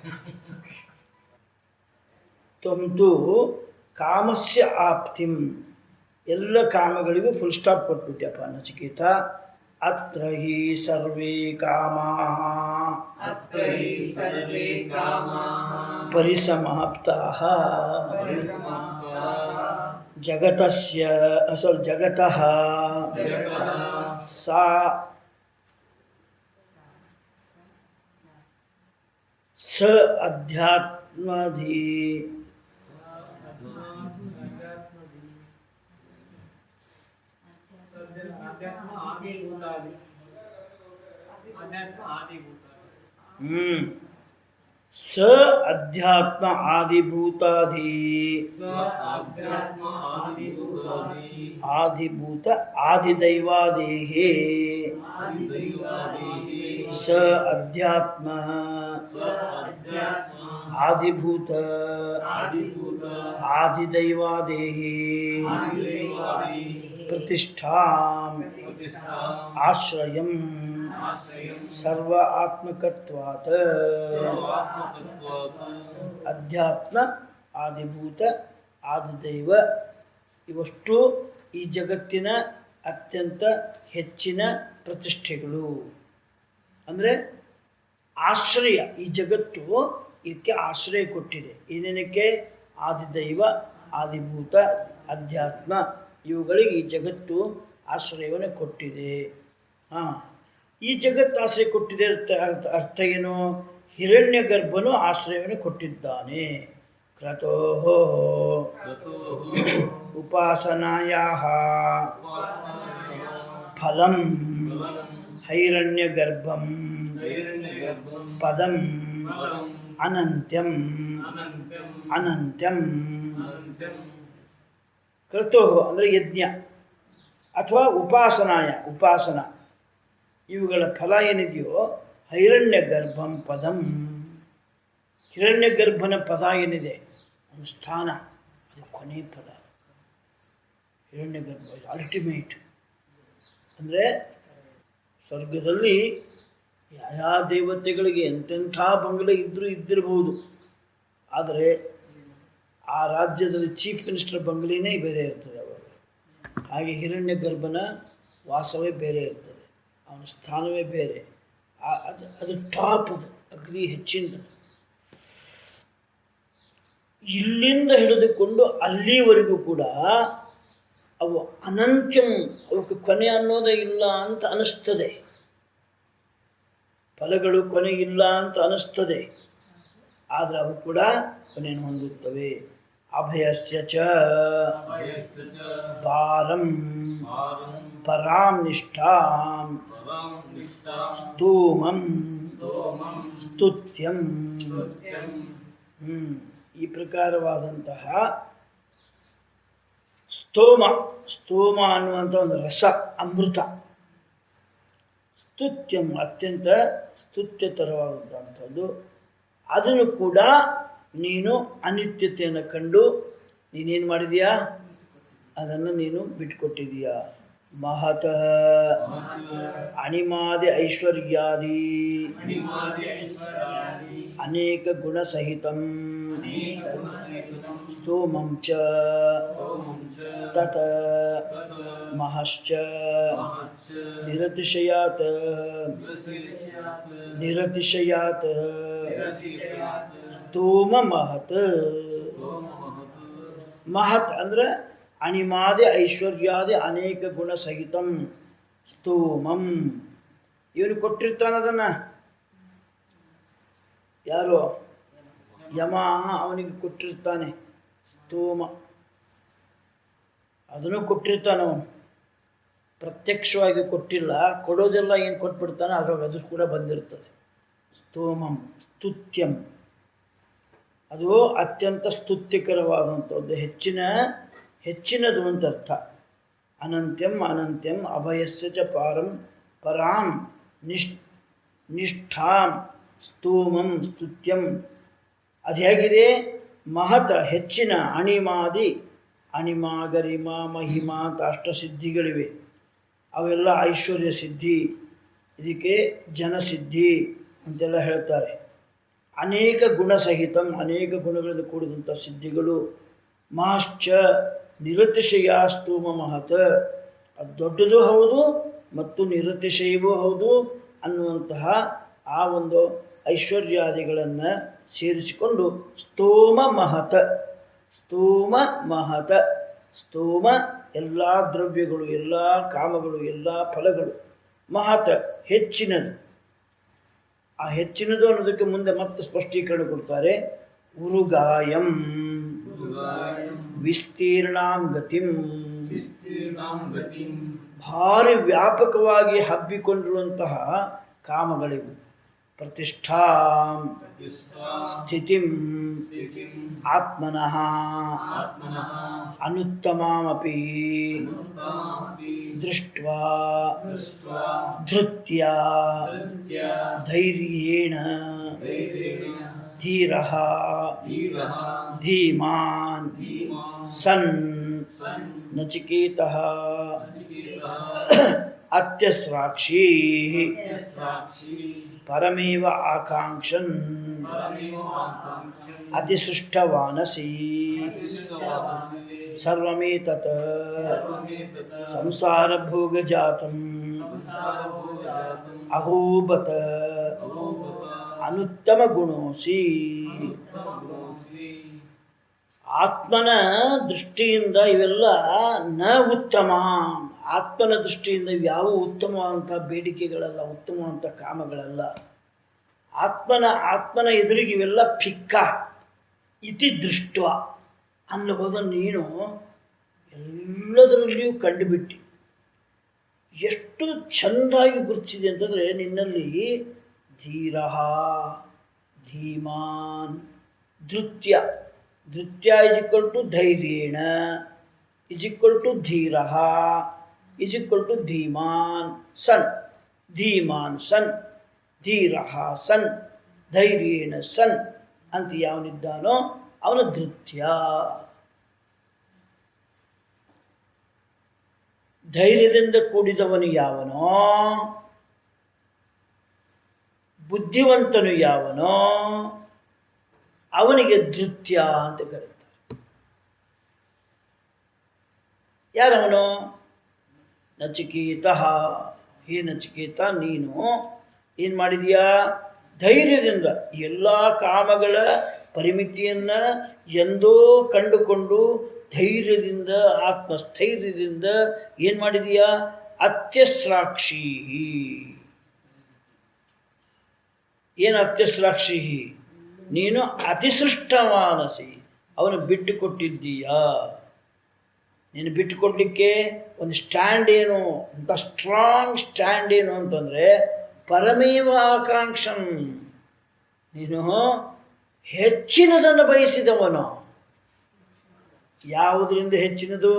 ತ್ವಂತು ಕಾಮಸ್ಯ ಆಪ್ತಿಂ, ಎಲ್ಲ ಕಾಮಗಳಿಗೂ ಫುಲ್ ಸ್ಟಾಪ್ ಕೊಟ್ಬಿಟ್ಯಪ್ಪ ನಚಿಕೇತ. ಅತ್ರ ಹಿ ಸರ್ವೇ ಕಾಮಾಃ ಅತ್ರ ಹಿ ಸರ್ವೇ ಕಾಮಾಃ ಪರಿಸಮಾಪ್ತಾಃ ಪರಿಸಮಾಪ್ತಾಃ ಜಗತಸ್ಯ ಜಗತಃ ಜಗತಃ ಸಾ ಸ ಅಧ್ಯಾತ್ಮಧಿ ಸ ಅಧ್ಯಾತ್ಮ ಆದಿಭೂತಾಧಿ ಆದಿಭೂತ ಆದಿದೈವಾದೇಹೇ ಸ ಅಧ್ಯಾತ್ಮ ಆದಿಭೂತ ಆದಿದೈವಾದೇಹೇ ಪ್ರತಿಷ್ಠಾಂ ಆಶ್ರಯಂ ಸರ್ವ ಆತ್ಮಕತ್ವಾತ್. ಅಧ್ಯಾತ್ಮ, ಆದಿಭೂತ, ಆದಿದೈವ ಇವಷ್ಟು ಈ ಜಗತ್ತಿನ ಅತ್ಯಂತ ಹೆಚ್ಚಿನ ಪ್ರತಿಷ್ಠೆಗಳು. ಅಂದರೆ ಆಶ್ರಯ, ಈ ಜಗತ್ತು ಇದಕ್ಕೆ ಆಶ್ರಯ ಕೊಟ್ಟಿದೆ. ಏನೇನಕ್ಕೆ? ಆದಿದೈವ, ಆದಿಭೂತ, ಅಧ್ಯಾತ್ಮ ಇವುಗಳಿಗೆ ಈ ಜಗತ್ತು ಆಶ್ರಯವನ್ನು ಕೊಟ್ಟಿದೆ. ಹಾಂ, ಈ ಜಗತ್ತು ಆಶ್ರಯ ಕೊಟ್ಟಿದೆ ಅರ್ಥ ಏನು? ಹಿರಣ್ಯ ಗರ್ಭನು ಆಶ್ರಯವನ್ನು ಕೊಟ್ಟಿದ್ದಾನೆ. ಕ್ರತೋ ಉಪಾಸನಾಯಾಃ ಫಲಂ ಹೈರಣ್ಯ ಗರ್ಭಂ ಪದಂ ಅನಂತ್ಯಂ ಅನಂತ್ಯಂ. ಕ್ರತೋ ಅಂದರೆ ಯಜ್ಞ ಅಥವಾ ಉಪಾಸನಾಯ ಉಪಾಸನ, ಇವುಗಳ ಫಲ ಏನಿದೆಯೋ ಹೈರಣ್ಯ ಗರ್ಭಂ ಪದಂ. ಹಿರಣ್ಯ ಗರ್ಭನ ಪದ ಏನಿದೆ, ಒಂದು ಸ್ಥಾನ, ಅದು ಕೊನೆ ಪದ. ಹಿರಣ್ಯ ಗರ್ಭ ಅಲ್ಟಿಮೇಟ್. ಅಂದರೆ ಸ್ವರ್ಗದಲ್ಲಿ ಯಾವ ದೇವತೆಗಳಿಗೆ ಎಂತೆಂಥ ಬಂಗಲೆ ಇದ್ದಿರಬಹುದು, ಆದರೆ ಆ ರಾಜ್ಯದಲ್ಲಿ ಚೀಫ್ ಮಿನಿಸ್ಟರ್ ಬಂಗಲೆನೇ ಬೇರೆ ಇರ್ತದೆ ಅವಾಗ. ಹಾಗೆ ಹಿರಣ್ಯ ಗರ್ಭನ ವಾಸವೇ ಬೇರೆ ಇರ್ತದೆ, ಅವನ ಸ್ಥಾನವೇ ಬೇರೆ. ಅದು ಟಾಪ್, ಅದು ಅಗ್ನಿ ಹೆಚ್ಚಿಂದ. ಇಲ್ಲಿಂದ ಹಿಡಿದುಕೊಂಡು ಅಲ್ಲಿವರೆಗೂ ಕೂಡ ಅವು ಅನಂತ್ಯಂ, ಅವಕ್ಕೆ ಕೊನೆ ಅನ್ನೋದೇ ಇಲ್ಲ ಅಂತ ಅನಿಸ್ತದೆ. ಫಲಗಳು ಕೊನೆಗಿಲ್ಲ ಅಂತ ಅನಿಸ್ತದೆ, ಆದರೆ ಅವು ಕೂಡ ಕೊನೆಯನ್ನು ಹೊಂದುತ್ತವೆ. ಅಭಯಸ್ಯ ಚ ಪಾರಂ ಪರಾಂ ನಿಷ್ಠಾಂ ಸ್ತೋಮಂ ಸ್ತುತ್ಯಂ. ಈ ಪ್ರಕಾರವಾದಂತಹ ಸ್ತೋಮ, ಸ್ತೋಮ ಅನ್ನುವಂಥ ಒಂದು ರಸ, ಅಮೃತ. ಸ್ತುತ್ಯಂ ಅತ್ಯಂತ ಸ್ತುತ್ಯತರವಾದಂಥದ್ದು. ಅದನ್ನು ಕೂಡ ನೀನು ಅನಿತ್ಯತೆಯನ್ನು ಕಂಡು ನೀನೇನು ಮಾಡಿದೀಯಾ, ಅದನ್ನು ನೀನು ಬಿಟ್ಕೊಟ್ಟಿದೀಯಾ. ಮಹತಃ ಅಣಿಮಾದಿ ಐಶ್ವರ್ಯಾದಿ ಅನೇಕ ಗುಣಸಹಿತಂ ಸ್ತೋಮಂ ಚ ತತ ಮಹಶ್ಚ ನಿರತಿಶಯಾತ್ ನಿರತಿಶಯಾತ್ ಸ್ತೋಮ ಮಹತ್. ಮಹತ್ ಅಂದ್ರೆ ಅಣಿಮಾದಿ ಐಶ್ವರ್ಯಾದಿ ಅನೇಕ ಗುಣ ಸಹಿತಂ ಸ್ತೂಮಂ. ಇವನು ಕೊಟ್ಟಿರ್ತಾನೆ ಅದನ್ನು, ಯಾರು ಯಮ ಅವನಿಗೆ ಕೊಟ್ಟಿರ್ತಾನೆ ಸ್ತೂಮ, ಅದನ್ನು ಕೊಟ್ಟಿರ್ತಾನೆ ಅವನು. ಪ್ರತ್ಯಕ್ಷವಾಗಿ ಕೊಟ್ಟಿಲ್ಲ, ಕೊಡೋದೆಲ್ಲ ಏನು ಕೊಟ್ಬಿಡ್ತಾನೆ ಅದ್ರಾಗ ಅದು ಕೂಡ ಬಂದಿರ್ತದೆ. ಸ್ತೋಮಂ ಸ್ತುತ್ಯಂ, ಅದು ಅತ್ಯಂತ ಸ್ತುತ್ಯಕರವಾದಂಥದ್ದು, ಹೆಚ್ಚಿನದು ಅಂತ ಅರ್ಥ. ಅನಂತ್ಯಂ ಅನಂತ್ಯಂ ಅಭಯಸ್ಯ ಚ ಪಾರಂ ಪರಾಂ ನಿಷ್ಠಾಂ ಸ್ತೂಮಂ ಸ್ತುತ್ಯಂ. ಅದು ಹೇಗಿದೆ? ಮಹತ ಹೆಚ್ಚಿನ, ಅಣಿಮಾದಿ, ಅಣಿಮ ಗರಿಮ ಮಹಿಮ ಅಂತ ಅಷ್ಟಸಿದ್ಧಿಗಳಿವೆ. ಅವೆಲ್ಲ ಐಶ್ವರ್ಯ ಸಿದ್ಧಿ, ಇದಕ್ಕೆ ಜನಸಿದ್ಧಿ ಅಂತೆಲ್ಲ ಹೇಳ್ತಾರೆ. ಅನೇಕ ಗುಣ ಸಹಿತಂ, ಅನೇಕ ಗುಣಗಳಿಂದ ಕೂಡಿದಂಥ ಸಿದ್ಧಿಗಳು. ಮಹಶ್ಚ ನಿರತಿಶಯ ಸ್ತೂಮ ಮಹತ್, ಅದು ದೊಡ್ಡದು ಹೌದು ಮತ್ತು ನಿರತಿಶಯವೂ ಹೌದು ಅನ್ನುವಂತಹ ಆ ಒಂದು ಐಶ್ವರ್ಯಾದಿಗಳನ್ನು ಸೇರಿಸಿಕೊಂಡು ಸ್ತೋಮ ಮಹತ. ಸ್ತೋಮ ಮಹತ, ಸ್ತೋಮ ಎಲ್ಲ ದ್ರವ್ಯಗಳು, ಎಲ್ಲ ಕಾಮಗಳು, ಎಲ್ಲ ಫಲಗಳು. ಮಹತ ಹೆಚ್ಚಿನದು. ಆ ಹೆಚ್ಚಿನದು ಅನ್ನೋದಕ್ಕೆ ಮುಂದೆ ಮತ್ತೆ ಸ್ಪಷ್ಟೀಕರಣ ಕೊಡ್ತಾರೆ. ಉರುಗಾಯಂ ವಿಸ್ತೀರ್ಣಾಂ ಗತಿಂ, ಭಾರಿ ವ್ಯಾಪಕವಾಗಿ ಹಬ್ಬಿಕೊಂಡಿರುವಂತಹ ಕಾಮಗಳಿವು. ಪ್ರತಿಷ್ಠಾಂ ಸ್ಥಿತಿಂ ಆತ್ಮನಃ ಅನುತ್ತಮಾಮಪಿ ದೃಷ್ಟ್ವಾ ಧೃತ್ಯ ಧೈರ್ಯೇಣ ಧೀರಃ ಧೀಮಾನ್ ಸನ್ ನಚಿಕೇತಃ ಅತ್ಯಸ್ರಾಕ್ಷಿ ಪರಮೇವ ಆಕಾಂಕ್ಷನ್ ಅತಿಸೃಷ್ಟವಾನಸಿ ಸರ್ವಮೇತತ್ ಸಂಸಾರಭೋಗಜಾತಂ ಅಹೋಬತ ಅನುತ್ತಮ ಗುಣೋಸಿ. ಆತ್ಮನ ದೃಷ್ಟಿಯಿಂದ ಇವೆಲ್ಲ ನ ಉತ್ತಮ. ಆತ್ಮನ ದೃಷ್ಟಿಯಿಂದ ಯಾವ ಉತ್ತಮವಾದಂಥ ಬೇಡಿಕೆಗಳಲ್ಲ, ಉತ್ತಮವಾದಂಥ ಕಾಮಗಳಲ್ಲ. ಆತ್ಮನ ಎದುರಿಗೆ ಇವೆಲ್ಲ ಫಿಕ್ಕ ಇತಿ ದೃಷ್ಟ ಅನ್ನುವುದನ್ನು ನೀನು ಎಲ್ಲದರಲ್ಲಿಯೂ ಕಂಡುಬಿಟ್ಟು ಎಷ್ಟು ಚೆಂದಾಗಿ ಗುರುತಿಸಿದೆ ಅಂತಂದರೆ, ನಿನ್ನಲ್ಲಿ ಧೀರ, ಧೀಮಾನ್, ಧೃತ್ಯ, ಧೃತ್ಯ ಇಸ್ ಈಕ್ವಲ್ ಟು ಧೈರ್ಯೇಣ ಇಸ್ ಈಕ್ವಲ್ ಟು ಧೀರ ಇಸ್ ಈಕ್ವಲ್ ಟು ಧೀಮಾನ್ ಸನ್. ಧೀಮಾನ್ ಸನ್, ಧೀರ ಸನ್, ಧೈರ್ಯೇಣ ಸನ್ ಅಂತ ಯಾವನಿದ್ದಾನೋ ಅವನ ಧೃತ್ಯ. ಧೈರ್ಯದಿಂದ ಕೂಡಿದವನು ಯಾವನೋ, ಬುದ್ಧಿವಂತನು ಯಾವನೋ ಅವನಿಗೆ ಧೃತ್ಯ ಅಂತ ಕರೀತಾರೆ. ಯಾರವನು? ನಚಿಕೇತ. ಹೇ ನಚಿಕೇತ, ನೀನು ಏನು ಮಾಡಿದೀಯಾ? ಧೈರ್ಯದಿಂದ ಎಲ್ಲ ಕಾಮಗಳ ಪರಿಮಿತಿಯನ್ನು ಎಂದೋ ಕಂಡುಕೊಂಡು ಧೈರ್ಯದಿಂದ, ಆತ್ಮಸ್ಥೈರ್ಯದಿಂದ ಏನು ಮಾಡಿದೀಯಾ? ಅತ್ಯಸ್ರಾಕ್ಷಿ. ಏನು ಅತ್ಯಸ್ರಾಕ್ಷಿ? ನೀನು ಅತಿಸೃಷ್ಟಮಾನಸಿ, ಅವನು ಬಿಟ್ಟು ಕೊಟ್ಟಿದ್ದೀಯಾ. ನೀನು ಬಿಟ್ಟು ಕೊಡಲಿಕ್ಕೆ ಒಂದು ಸ್ಟ್ಯಾಂಡ್ ಏನು ಅಂತ, ಸ್ಟ್ರಾಂಗ್ ಸ್ಟ್ಯಾಂಡ್ ಏನು ಅಂತಂದರೆ ಪರಮೇವ ಆಕಾಂಕ್ಷನ್, ನೀನು ಹೆಚ್ಚಿನದನ್ನು ಬಯಸಿದವನು. ಯಾವುದರಿಂದ ಹೆಚ್ಚಿನದು?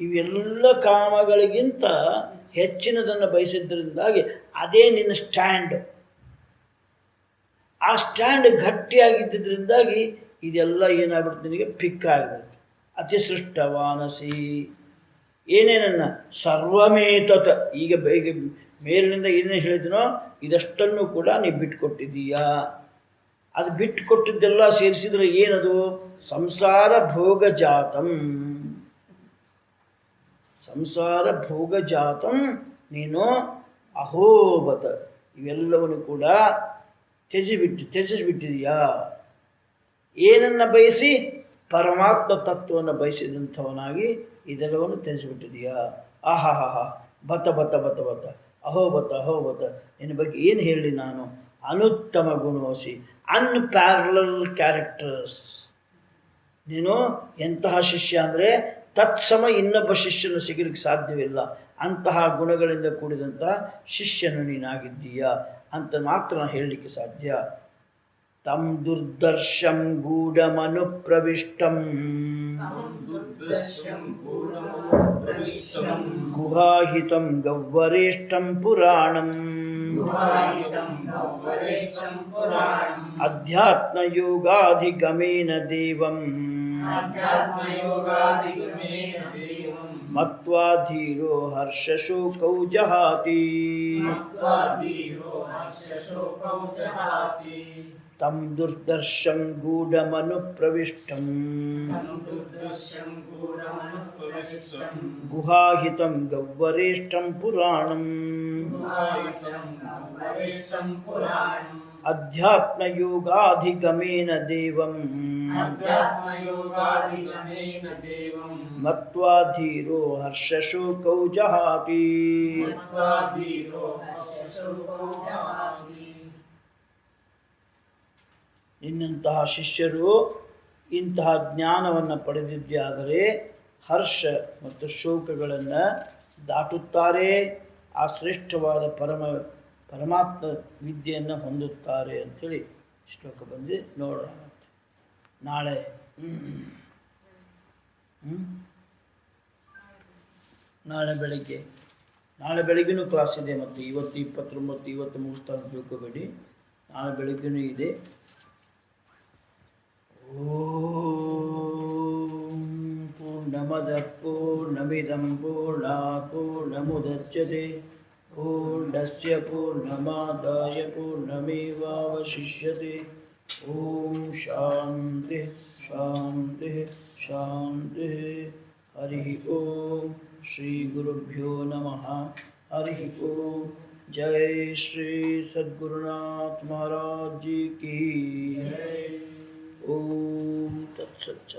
ಇವೆಲ್ಲ ಕಾಮಗಳಿಗಿಂತ ಹೆಚ್ಚಿನದನ್ನು ಬಯಸಿದ್ದರಿಂದಾಗಿ ಅದೇ ನಿನ್ನ ಸ್ಟ್ಯಾಂಡ್. ಆ ಸ್ಟ್ಯಾಂಡ್ ಗಟ್ಟಿಯಾಗಿದ್ದರಿಂದಾಗಿ ಇದೆಲ್ಲ ಏನಾಗ್ಬಿಡ್ತು, ನಿನಗೆ ಪಿಕ್ ಆಗಿಬಿಡ್ತು. ಅತಿಸೃಷ್ಟವಾನಸಿ, ಏನೇನನ್ನು? ಸರ್ವಮೇತತ್. ಈಗ ಮೇಲಿನಿಂದ ಏನೇನು ಹೇಳಿದನೋ ಇದಷ್ಟನ್ನು ಕೂಡ ನೀವು ಬಿಟ್ಟುಕೊಟ್ಟಿದ್ದೀಯಾ. ಅದು ಬಿಟ್ಟುಕೊಟ್ಟಿದ್ದೆಲ್ಲ ಸೇರಿಸಿದರೆ ಏನದು? ಸಂಸಾರ ಭೋಗಜಾತಂ. ಸಂಸಾರ ಭೋಗಜಾತಂ ನೀನು ಅಹೋಬತ, ಇವೆಲ್ಲವನ್ನು ಕೂಡ ತ್ಯಜಿಸಿಬಿಟ್ಟಿದೀಯಾ. ಏನನ್ನು ಬಯಸಿ? ಪರಮಾತ್ಮ ತತ್ವವನ್ನು ಬಯಸಿದಂಥವನಾಗಿ ಇದೆಲ್ಲವನ್ನು ತಿಳಿಸಿಬಿಟ್ಟಿದೀಯಾ. ಆಹಾಹಾಹಾ, ಬತ ಬತ ಬತ ಬತ, ಅಹೋ ಬತ ಅಹೋ ಬತ, ನಿನ್ನ ಬಗ್ಗೆ ಏನು ಹೇಳಿ ನಾನು. ಅನುತ್ತಮ ಗುಣವಸಿ, ಅನ್ಪ್ಯಾರಲಲ್ ಕ್ಯಾರೆಕ್ಟರ್ಸ್. ನೀನು ಎಂತಹ ಶಿಷ್ಯ ಅಂದರೆ ತತ್ಸಮ ಇನ್ನೊಬ್ಬ ಶಿಷ್ಯನು ಸಿಗಲಿಕ್ಕೆ ಸಾಧ್ಯವಿಲ್ಲ. ಅಂತಹ ಗುಣಗಳಿಂದ ಕೂಡಿದಂತಹ ಶಿಷ್ಯನು ನೀನಾಗಿದ್ದೀಯ ಅಂತ ಮಾತ್ರ ನಾನು ಹೇಳಲಿಕ್ಕೆ ಸಾಧ್ಯ. ತಂ ದುರ್ದರ್ಶಂ ಗೂಢಮನುಪ್ರವಿಷ್ಟಂ ಗುಹಾಹಿತಂ ಗಹ್ವರೇಷ್ಟಂ ಪುರಾಣಂ ಅಧ್ಯಾತ್ಮಯೋಗಾಧಿಗಮೇನ ದೇವಂ ಮತ್ವಾ ಧೀರೋ ಹರ್ಷಶೋಕೌ ಜಹಾತಿ. ತಂ ದುರ್ದರ್ಶಂ ಗೂಢಮನುಪ್ರವಿಷ್ಟಂ ಗುಹಾಹಿತಂ ಗಹ್ವರೇಷ್ಟಂ ಪುರಾಣಂ ಅಧ್ಯಾತ್ಮಯೋಗಾಧಿಗಮೇನ ದೇವಂ ಮತ್ವಾ ಧೀರೋ ಹರ್ಷಶೋಕೌ ಜಹಾತಿ. ನಿನ್ನಂತಹ ಶಿಷ್ಯರು ಇಂತಹ ಜ್ಞಾನವನ್ನು ಪಡೆದಿದ್ದೇ ಆದರೆ ಹರ್ಷ ಮತ್ತು ಶೋಕಗಳನ್ನು ದಾಟುತ್ತಾರೆ, ಆ ಶ್ರೇಷ್ಠವಾದ ಪರಮಾತ್ಮ ವಿದ್ಯೆಯನ್ನು ಹೊಂದುತ್ತಾರೆ ಅಂಥೇಳಿ ಶ್ಲೋಕ ಬಂದು ನೋಡೋಣ. ಮತ್ತೆ ನಾಳೆ ಬೆಳಗ್ಗೆನೂ ಕ್ಲಾಸ್ ಇದೆ. ಮತ್ತು ಇವತ್ತು 29, ಇವತ್ತು ಮುಗಿಸ್ತಾ ತಿಳ್ಕೋಬೇಡಿ, ನಾಳೆ ಬೆಳಗ್ಗೆನೂ ಇದೆ. ಓಂ ಪೂರ್ಣಮದ ಪೂರ್ಣಮಿದಂ ಪೂರ್ಣಾತ್ ಪೂರ್ಣಮುದಚ್ಯತೆ ಪೂರ್ಣಸ್ಯ ಪೂರ್ಣಮಾದಾಯ ಪೂರ್ಣಮೇವಾವಶಿಷ್ಯತೆ. ಓಂ ಶಾಂತಿ ಶಾಂತಿ ಶಾಂತಿ. ಹರಿ ಓಂ ಶ್ರೀ ಗುರುಭ್ಯೋ ನಮಃ. ಹರಿ ಓಂ. ಜೈ ಶ್ರೀ ಸದ್ಗುರುನಾಥ ಮಹಾರಾಜ್ ಜಿ ಕಿ. ಓಂ ತತ್ಸತ್.